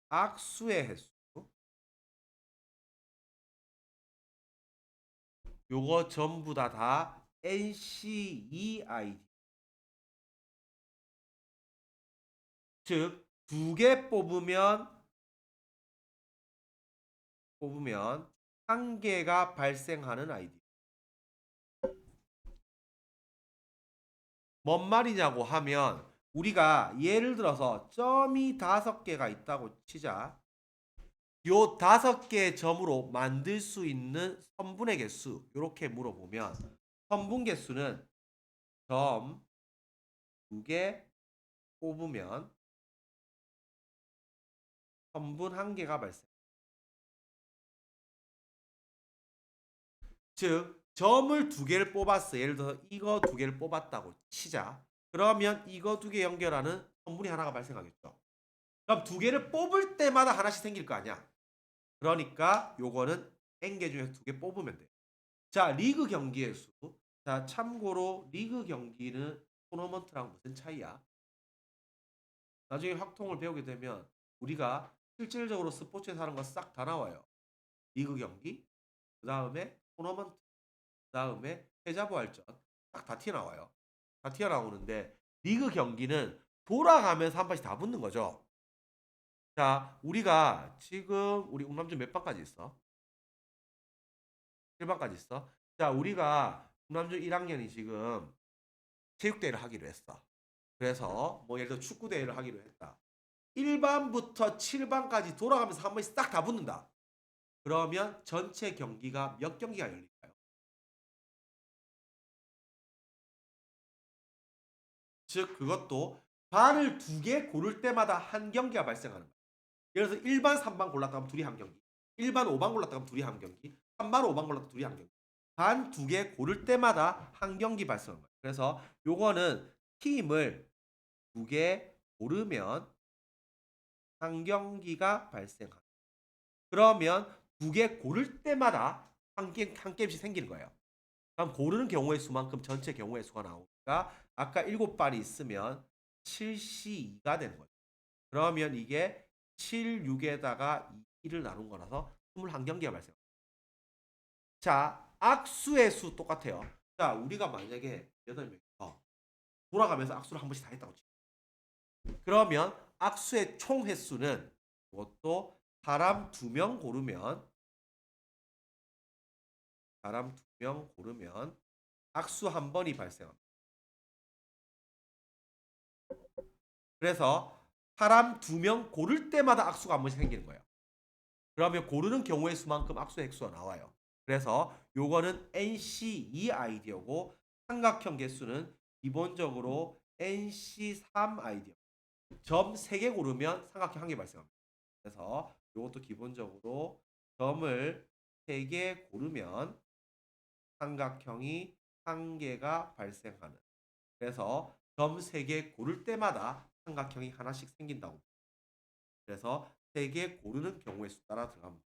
악수의 횟수. 요거 전부 다 NCEID. 즉, 두 개 뽑으면 한 개가 발생하는 아이디. 뭔 말이냐고 하면 우리가 예를 들어서 점이 5개가 있다고 치자. 요 5개의 점으로 만들 수 있는 선분의 개수 이렇게 물어보면 선분 개수는 점 2개 뽑으면 선분 1개가 발생. 즉 점을 2개를 뽑았어. 예를 들어서 이거 2개를 뽑았다고 치자. 그러면 이거 2개 연결하는 선분이 하나가 발생하겠죠. 그럼 2개를 뽑을 때마다 하나씩 생길 거 아니야. 그러니까 요거는 N개 중에서 2개 뽑으면 돼. 자, 리그 경기의 수. 자, 참고로 리그 경기는 토너먼트랑 무슨 차이야? 나중에 확통을 배우게 되면 우리가 실질적으로 스포츠에서 하는 거 싹 다 나와요. 리그 경기, 그 다음에 토너먼트, 그 다음에 패자부활전 딱 다 튀어나와요. 다 튀어나오는데 리그 경기는 돌아가면서 한 번씩 다 붙는 거죠. 자, 우리가 지금 우리 웅남중 몇 반까지 있어? 1반까지 있어? 자, 우리가 웅남중 1학년이 지금 체육대회를 하기로 했어. 그래서 뭐 예를 들어 축구대회를 하기로 했다. 1반부터 7반까지 돌아가면서 한 번씩 싹 다 붙는다. 그러면 전체 경기가 몇 경기가 열릴까요? 즉 그것도 반을 2개 고를 때마다 한 경기가 발생하는 거예요. 예를 들어서 1반, 3반 골랐다 하면 둘이 한 경기. 1반, 5반 골랐다 하면 둘이 한 경기. 3반, 5반 골랐다 둘이 한 경기. 반 2개 고를 때마다 한 경기 발생하는 거예요. 그래서 요거는 팀을 2개 고르면 한 경기가 발생합니다. 그러면 2개 고를 때마다 한 게임씩 생기는 거예요. 그럼 고르는 경우의 수만큼 전체 경우의 수가 나오니까 아까 7발이 있으면 7C2가 되는 거죠. 그러면 이게 7, 6에다가 2를 나눈 거라서 21경기가 발생. 자, 악수의 수 똑같아요. 자, 우리가 만약에 8명이서 돌아가면서 악수를 한 번씩 다 했다고 치죠. 그러면 악수의 총 횟수는 그것도 사람 2명 고르면 악수 한 번이 발생합니다. 그래서 사람 2명 고를 때마다 악수가 한 번씩 생기는 거예요. 그러면 고르는 경우의 수만큼 악수의 획수가 나와요. 그래서 요거는 NC2 아이디어고 삼각형 개수는 기본적으로 NC3 아이디어. 점 3개 고르면 삼각형 1개 발생합니다. 그래서 요것도 기본적으로 점을 3개 고르면 삼각형이 1개가 발생하는. 그래서 점 3개 고를 때마다 삼각형이 하나씩 생긴다고. 그래서 3개 고르는 경우의 수 따라 들어갑니다.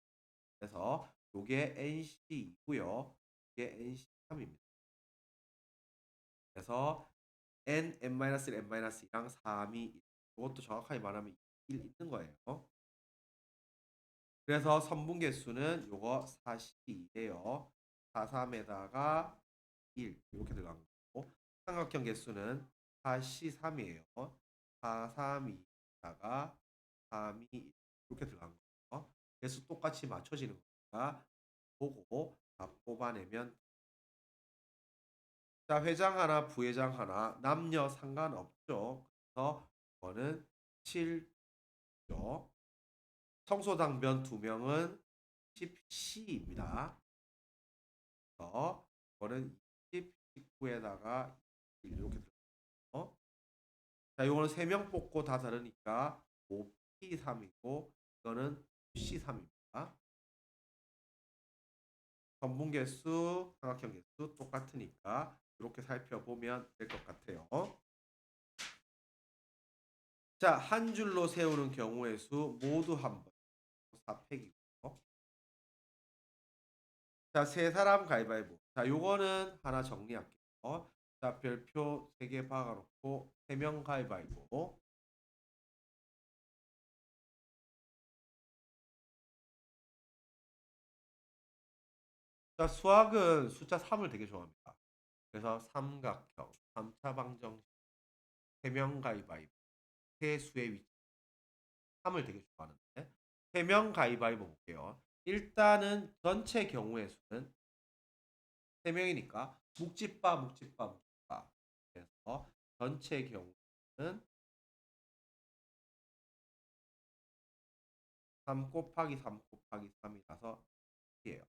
그래서 요게 NC2고요. 이게 NC3입니다. 그래서 N, N-1, N-2랑 3이 이것도 정확하게 말하면 1 있는 거예요. 그래서 선분 개수는 요거 42예요. 43에다가 1 이렇게 들어간 거고 삼각형 개수는 43이에요. 432에다가 3이 이렇게 들어간 거. 개수 똑같이 맞춰지는 거니까 보고 다 뽑아내면. 자, 회장 하나, 부회장 하나, 남녀 상관없죠. 그래서 이거는 7죠. 청소당변 2명은 10C입니다. 그래서 이거는 20, 19에다가 이렇게 들어가요. 자, 이거는 3명 뽑고 다 다르니까 5P3이고 이거는 C3입니다. 선분 개수, 삼각형 개수 똑같으니까 이렇게 살펴보면 될 것 같아요. 자, 한 줄로 세우는 경우의 수 모두 한 번. 4팩이고. 자, 세 사람 가위바위보. 자, 요거는 하나 정리할게요. 자, 별표 3개 박아놓고 3명 가위바위보. 자, 수학은 숫자 3을 되게 좋아합니다. 그래서 삼각형, 3차 방정식, 3명 가위바위보, 세수의 위치. 3을 되게 좋아하는데 3명 가위바위보 볼게요. 일단은 전체 경우의 수는 3명이니까 묵집바. 그래서 전체 경우는 3 곱하기 3 곱하기 3이라서 이에요.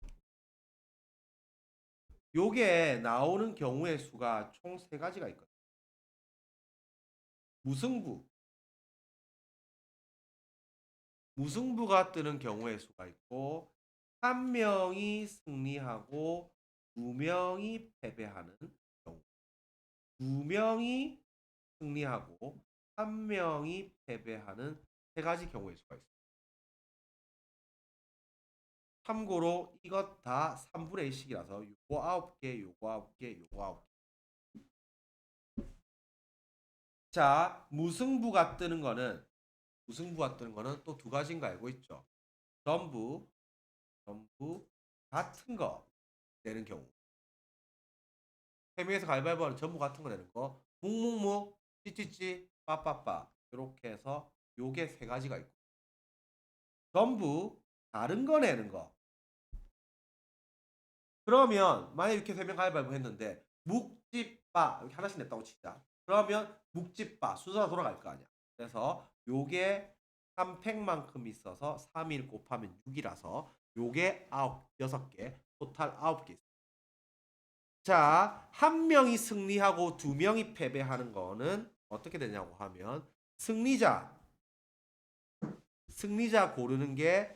요게 나오는 경우의 수가 총 3가지가 있거든요. 무승부가 뜨는 경우의 수가 있고 1명이 승리하고 2명이 패배하는 경우. 2명이 승리하고 1명이 패배하는 3가지 경우의 수가 있습니다. 참고로 이것 다 3분의 1씩이라서 요거 9개, 요거 9개, 요거 9개. 자, 무승부가 뜨는 거는 또 2가지인 거 알고 있죠? 전부 같은 거 내는 경우. 3명에서 가위바위보 하는 전부 같은 거 내는 거. 묵묵묵, 찌찌찌, 빠빠빠. 이렇게 해서 요게 3가지가 있고. 전부 다른 거 내는 거. 그러면 만약 이렇게 3명 가위바위보 했는데 묵집바 이렇게 하나씩 냈다고 치자. 그러면 묵집바 순서가 돌아갈 거 아니야. 그래서 요게 3팩만큼 있어서 3일 곱하면 6이라서 요게 6개 토탈 9개 있어요. 자, 1명이 승리하고 2명이 패배하는 거는 어떻게 되냐고 하면 승리자 고르는 게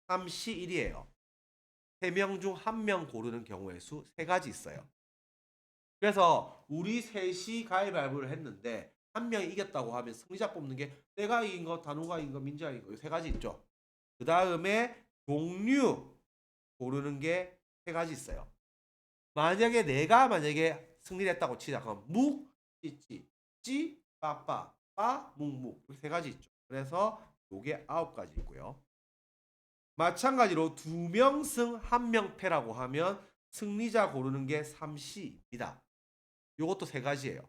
3C1이에요. 3명 중 1명 고르는 경우의 수 3가지 있어요. 그래서 우리 셋이 가위바위보를 했는데 1명이 이겼다고 하면 승리자 뽑는 게 내가 이긴 거, 단우가 이긴 거, 민지가 이긴 거 3가지 있죠. 그 다음에 종류 고르는 게 3가지 있어요. 만약에 내가 승리를 했다고 치자. 그럼 묵, 찌찌, 찌, 빠빠, 빠, 묵묵 이렇게 3가지 있죠. 그래서 요게 9가지 있고요. 마찬가지로 2명 승 1명 패라고 하면 승리자 고르는 게 3C입니다. 요것도 3가지예요.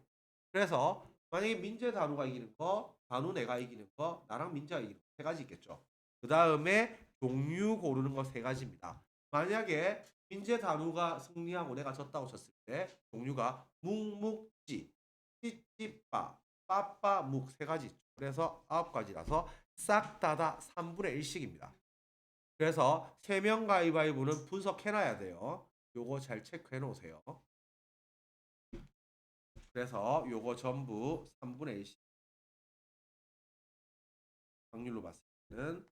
그래서 만약에 민재 단우가 이기는 거, 단우 내가 이기는 거, 나랑 민재가 이기는 거 3가지 있겠죠. 그 다음에 종류 고르는 거 3가지입니다. 만약에 민재 단우가 승리하고 내가 졌다고 쳤을 때 종류가 묵묵지, 찌찌빠, 빠빠, 묵 3가지 있죠. 그래서 9가지라서 싹 다 3분의 1씩입니다. 그래서 3명 가위바위보는 분석해놔야 돼요. 요거 잘 체크해 놓으세요. 그래서 요거 전부 3분의 1씩 확률로 봤을 때는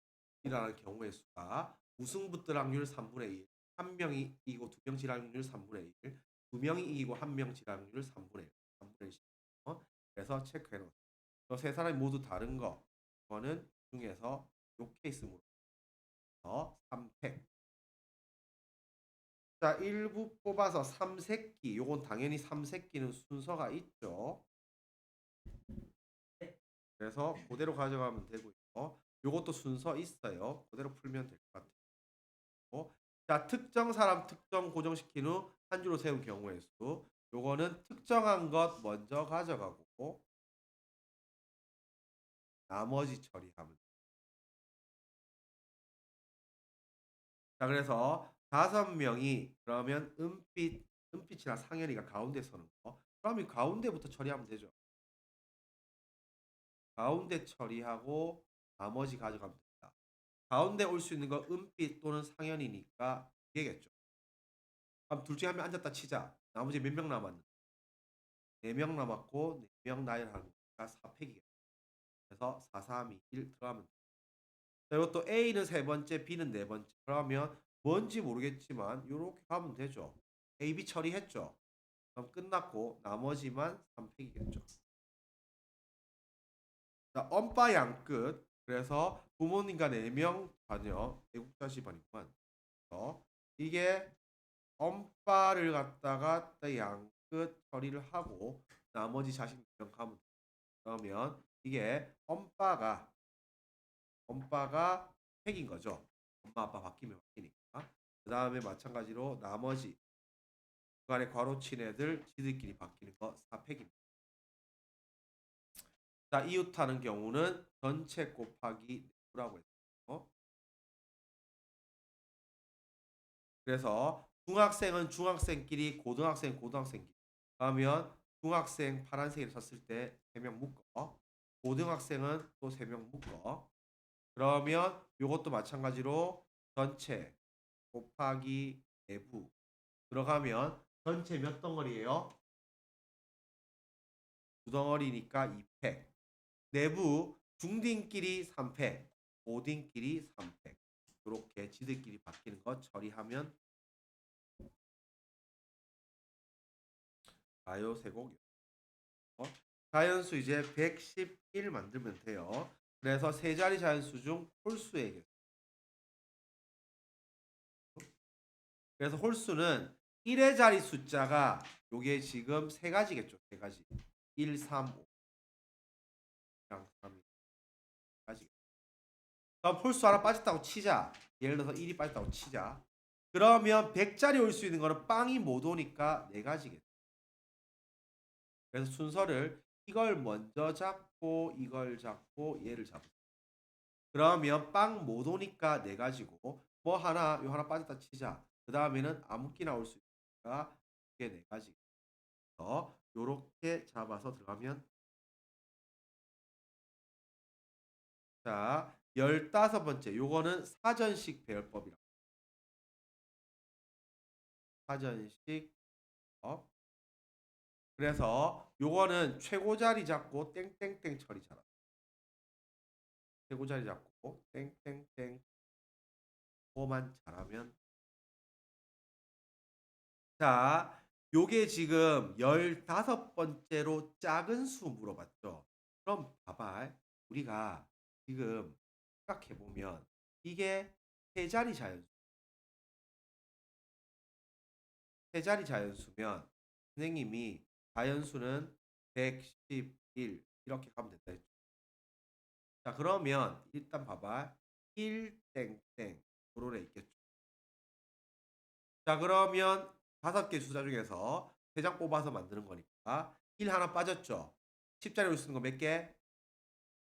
일어나는 경우의 수가 우승부들 확률 3분의 1, 한 명이 이기고 2명 질 확률 3분의 1, 2명이 이기고 1명 질 확률 3분의 1, 3분의 1씩. 그래서 체크해 놓으세요. 세 사람이 모두 다른 거. 이거는 중에서 요 케이스로 3팩. 자, 일부 뽑아서 3새끼. 요건 당연히 3새끼는 순서가 있죠. 그래서 그대로 가져가면 되고요. 요것도 순서 있어요. 그대로 풀면 될 것 같아요. 자, 특정 사람 특정 고정시킨 후 한 줄로 세운 경우의 수. 요거는 특정한 것 먼저 가져가고 나머지 처리하면. 자, 그래서 5명이 그러면 은빛이랑 상현이가 가운데 서는 거. 그러면 가운데부터 처리하면 되죠. 가운데 처리하고 나머지 가져가면 됩니다. 가운데 올 수 있는 거 은빛 또는 상현이니까 이게겠죠. 그럼 둘 중에 한 명 앉았다 치자. 나머지 몇 명 남았는데? 4명 남았고 4명 나열하니까 4팩이겠죠. 그래서 4, 3, 2, 1 들어가면 돼요. 자, 이것도 A는 3번째, B는 4번째. 그러면 뭔지 모르겠지만 이렇게 가면 되죠. A, B 처리했죠. 그럼 끝났고 나머지만 3팩이겠죠. 자, 엄빠 양끝. 그래서 부모님과 4명 자녀 애국자 집안이구만. 이게 엄빠를 갖다가 양끝 처리를 하고 나머지 자식 2명 가면 돼요. 그러면 이게 엄빠가 팩인 거죠. 엄마 아빠 바뀌면 바뀌니까. 그 다음에 마찬가지로 나머지 그 안에 괄호친 애들 지들끼리 바뀌는 거 4팩입니다. 자, 이웃하는 경우는 전체 곱하기 내부라고 했죠. 그래서 중학생은 중학생끼리, 고등학생 고등학생끼리. 그러면 중학생 파란색을 쳤을 때 3명 묶어. 고등학생은 또 3명 묶어. 그러면 이것도 마찬가지로 전체 곱하기 내부 들어가면 전체 몇 덩어리예요? 2덩어리니까 2팩. 내부 중딩끼리 3팩, 고딩끼리 3팩. 이렇게 지들끼리 바뀌는 거 처리하면 가요 세곡이요. 자연수 이제 111 만들면 돼요. 그래서 세 자리 자연수 중 홀수의 개수. 그래서 홀수는 1의 자리 숫자가 요게 지금 3가지겠죠. 3가지. 1, 3, 5. 3, 2가지. 그럼 홀수 하나 빠졌다고 치자. 예를 들어서 1이 빠졌다고 치자. 그러면 100짜리 올 수 있는 거는 빵이 못 오니까 4가지겠죠. 그래서 순서를 이걸 먼저 잡고 이걸 잡고 얘를 잡고. 그러면 빵 못 오니까 4가지고 뭐 하나 요 하나 빠졌다 치자. 그 다음에는 아무 끼나 올 수 있으니까 이게 4가지. 요렇게 잡아서 들어가면 자 15번째 요거는 사전식 배열법이라. 사전식 법. 그래서 요거는 최고 자리 잡고 땡땡땡 처리 잘한다. 최고 자리 잡고 땡땡땡 그거만 잘하면. 자, 요게 지금 15번째로 작은 수 물어봤죠. 그럼 봐봐. 우리가 지금 생각해보면 이게 세 자리 자연수. 세 자리 자연수면 선생님이 자연수는 111 이렇게 가면 된다 했죠. 자, 그러면 일단 봐봐. 1 땡땡 요런 애 있겠죠. 자, 그러면 5개 숫자 중에서 3장 뽑아서 만드는 거니까 1 하나 빠졌죠. 10자리로 쓰는 거 몇 개?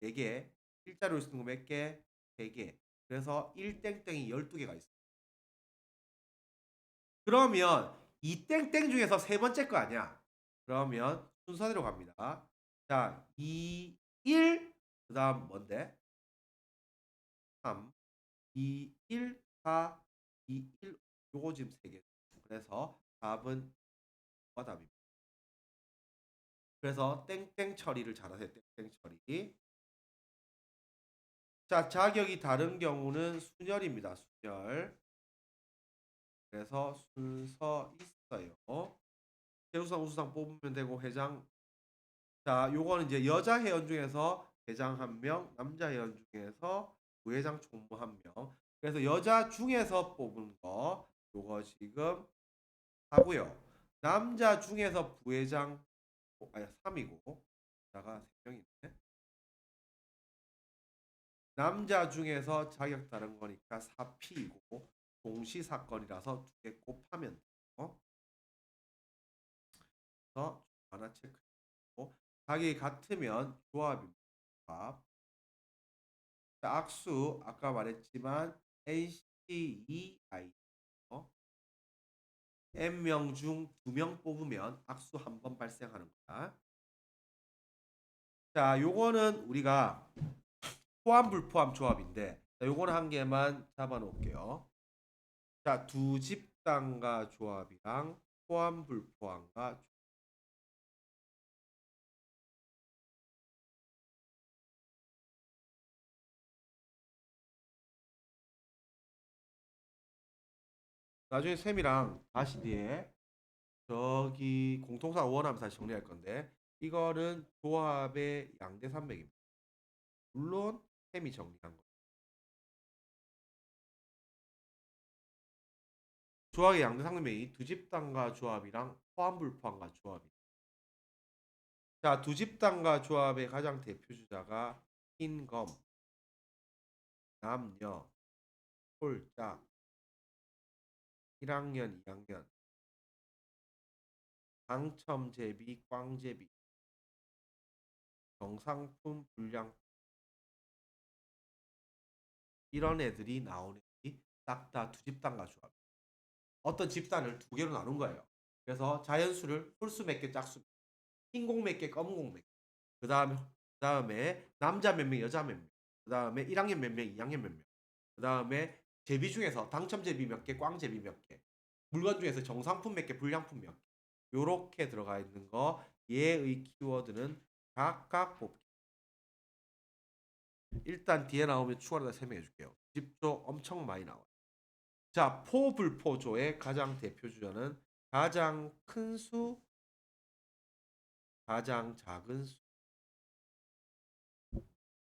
4개. 1자리로 쓰는 거 몇 개? 3개. 그래서 1 땡땡이 12개가 있어. 그러면 이 땡땡 중에서 세 번째 거 아니야. 그러면 순서대로 갑니다. 자, 2, 1, 그 다음 뭔데? 3, 2, 1, 4, 2, 1. 요거 지금 3개. 그래서 답은 뭐가 답입니다. 그래서 땡땡 처리를 잘하세요. 땡땡 처리. 자, 자격이 다른 경우는 순열입니다. 순열. 그래서 순서 있어요. 최우수상 우수상 뽑으면 되고 회장. 자, 요거는 이제 여자 회원 중에서 회장 1명, 남자 회원 중에서 부회장 총무 1명. 그래서 여자 중에서 뽑은 거 요거 지금 하고요. 남자 중에서 부회장 아니 3이고 자가 3명이네. 남자 중에서 자격 다른 거니까 4P이고 동시 사건이라서 2개 곱하면 돼요. 그래서 하나 체크하고 자격이 같으면 조합입니다. 조합. 자, 악수 아까 말했지만 NC2I N명 중 2명 뽑으면 악수 한 번 발생하는 거야. 자, 요거는 우리가 포함 불포함 조합인데 자, 요거는 한 개만 잡아 놓을게요. 자, 두 집단과 조합이랑 포함 불포함과 조합. 나중에 쌤이랑 다시 뒤에 저기 공통사 원하면 다시 정리할 건데 이거는 조합의 양대 산맥입니다. 물론 쌤이 정리한 거. 조합의 양대 산맥이 두 집단과 조합이랑 포함 불포함과 조합이. 자, 두 집단과 조합의 가장 대표 주자가 흰검, 남녀, 홀짝, 1학년, 2학년, 당첨제비, 꽝제비, 정상품, 불량 이런 애들이 나오는 애들이 딱 다 두 집단과 조합. 어떤 집단을 두 개로 나눈 거예요. 그래서 자연수를 홀수 몇 개, 짝수 흰공 몇 개, 검은공 몇 개. 그다음에 남자 몇 명, 여자 몇 명. 그다음에 1학년 몇 명, 2학년 몇 명. 그다음에 제비 중에서 당첨 제비 몇 개, 꽝 제비 몇 개. 물건 중에서 정상품 몇 개, 불량품 몇 개. 요렇게 들어가 있는 거 얘의 키워드는 각각 뽑기. 일단 뒤에 나오면 추가로 설명해 줄게요. 집조 엄청 많이 나와요. 자, 포불포조의 가장 대표 주자는 가장 큰 수, 가장 작은 수.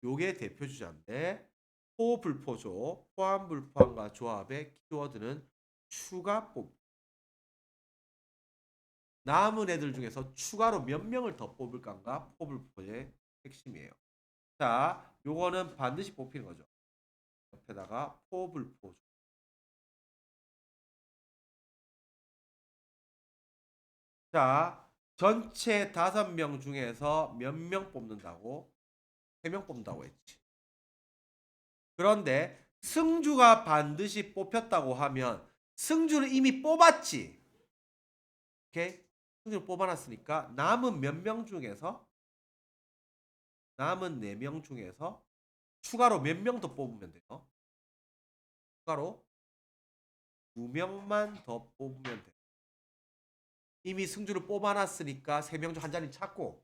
요게 대표 주자인데 포불포조, 포함불포함과 조합의 키워드는 추가 뽑기. 남은 애들 중에서 추가로 몇 명을 더 뽑을까가 포불포의 핵심이에요. 자, 요거는 반드시 뽑히는 거죠. 옆에다가 포불포조. 자, 전체 5명 중에서 몇 명 뽑는다고? 3명 뽑는다고 했지. 그런데 승주가 반드시 뽑혔다고 하면 승주는 이미 뽑았지. 오케이? 승주를 뽑아놨으니까 남은 몇 명 중에서 남은 4명 중에서 추가로 몇 명 더 뽑으면 돼요. 추가로 2명만 더 뽑으면 돼요. 이미 승주를 뽑아놨으니까 3명 중 한 자리 찾고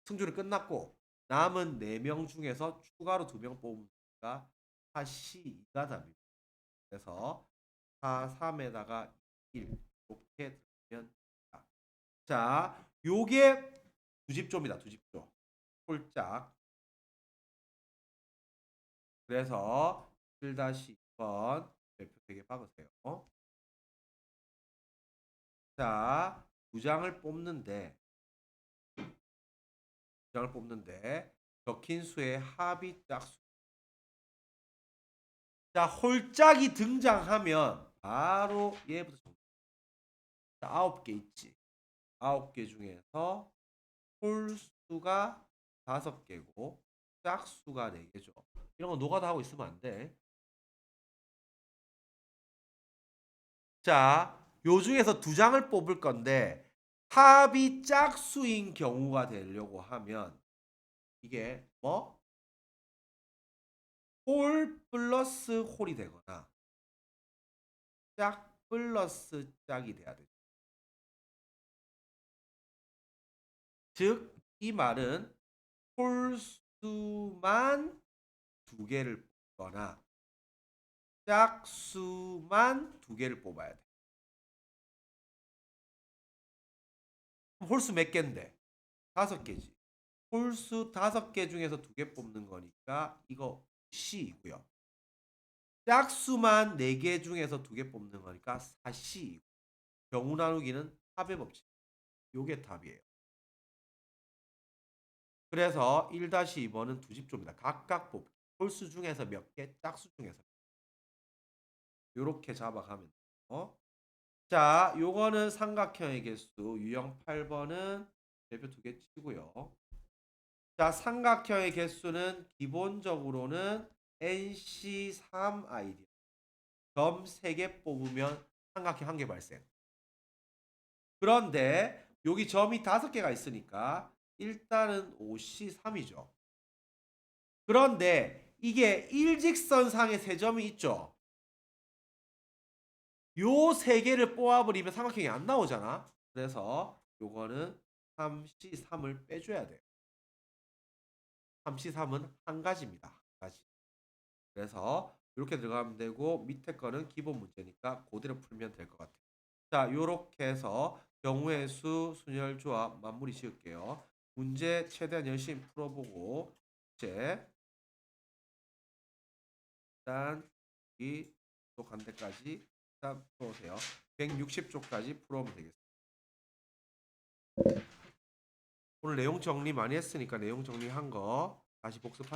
승주는 끝났고 남은 4명 중에서 추가로 2명 뽑으니까 4시2가 답입니다. 그래서 4, 3에다가 1 이렇게 들면 자, 요게 두집조입니다. 두집조. 홀짝. 그래서 1-2번 별표 3개 박으세요. 자, 두 장을 뽑는데 적힌 수의 합이 짝수. 자, 홀짝이 등장하면 바로 얘부터 정리. 9개 있지. 9개 중에서 홀수가 5개고 짝수가 4개죠. 이런 거 노가다 하고 있으면 안 돼. 자, 요 중에서 두 장을 뽑을 건데 합이 짝수인 경우가 되려고 하면 이게 뭐? 홀 플러스 홀이 되거나 짝 플러스 짝이 돼야 돼. 즉, 이 말은 홀수만 2개를 뽑거나 짝수만 2개를 뽑아야 돼. 홀수 몇 개인데? 5개지. 홀수 5개 중에서 2개 뽑는 거니까 이거 C이고요. 짝수만 4개 중에서 2개 뽑는 거니까 4C. 경우 나누기는 합의 법칙. 요게 답이에요. 그래서 1-2번은 두 집조입니다. 각각 뽑기. 홀수 중에서 몇 개, 짝수 중에서. 요렇게 잡아가면 돼요. 자, 요거는 삼각형의 개수. 유형 8번은 대표 2개 치고요. 자, 삼각형의 개수는 기본적으로는 NC3ID. 점 3개 뽑으면 삼각형 1개 발생. 그런데 여기 점이 5개가 있으니까 일단은 OC3이죠. 그런데 이게 일직선상에 3점이 있죠. 요 3개를 뽑아버리면 삼각형이 안 나오잖아. 그래서 요거는 3C3을 빼줘야 돼요. 3C3은 한 가지입니다. 한 가지. 그래서 이렇게 들어가면 되고 밑에 거는 기본 문제니까 그대로 풀면 될 것 같아요. 자, 요렇게 해서 경우의 수, 순열 조합 마무리 지을게요. 문제 최대한 열심히 풀어보고 이제 일단 이 또 간 데까지 일단 풀어보세요. 160쪽까지 풀어오면 되겠습니다. 오늘 내용 정리 많이 했으니까 내용 정리한 거 다시 복습하세요.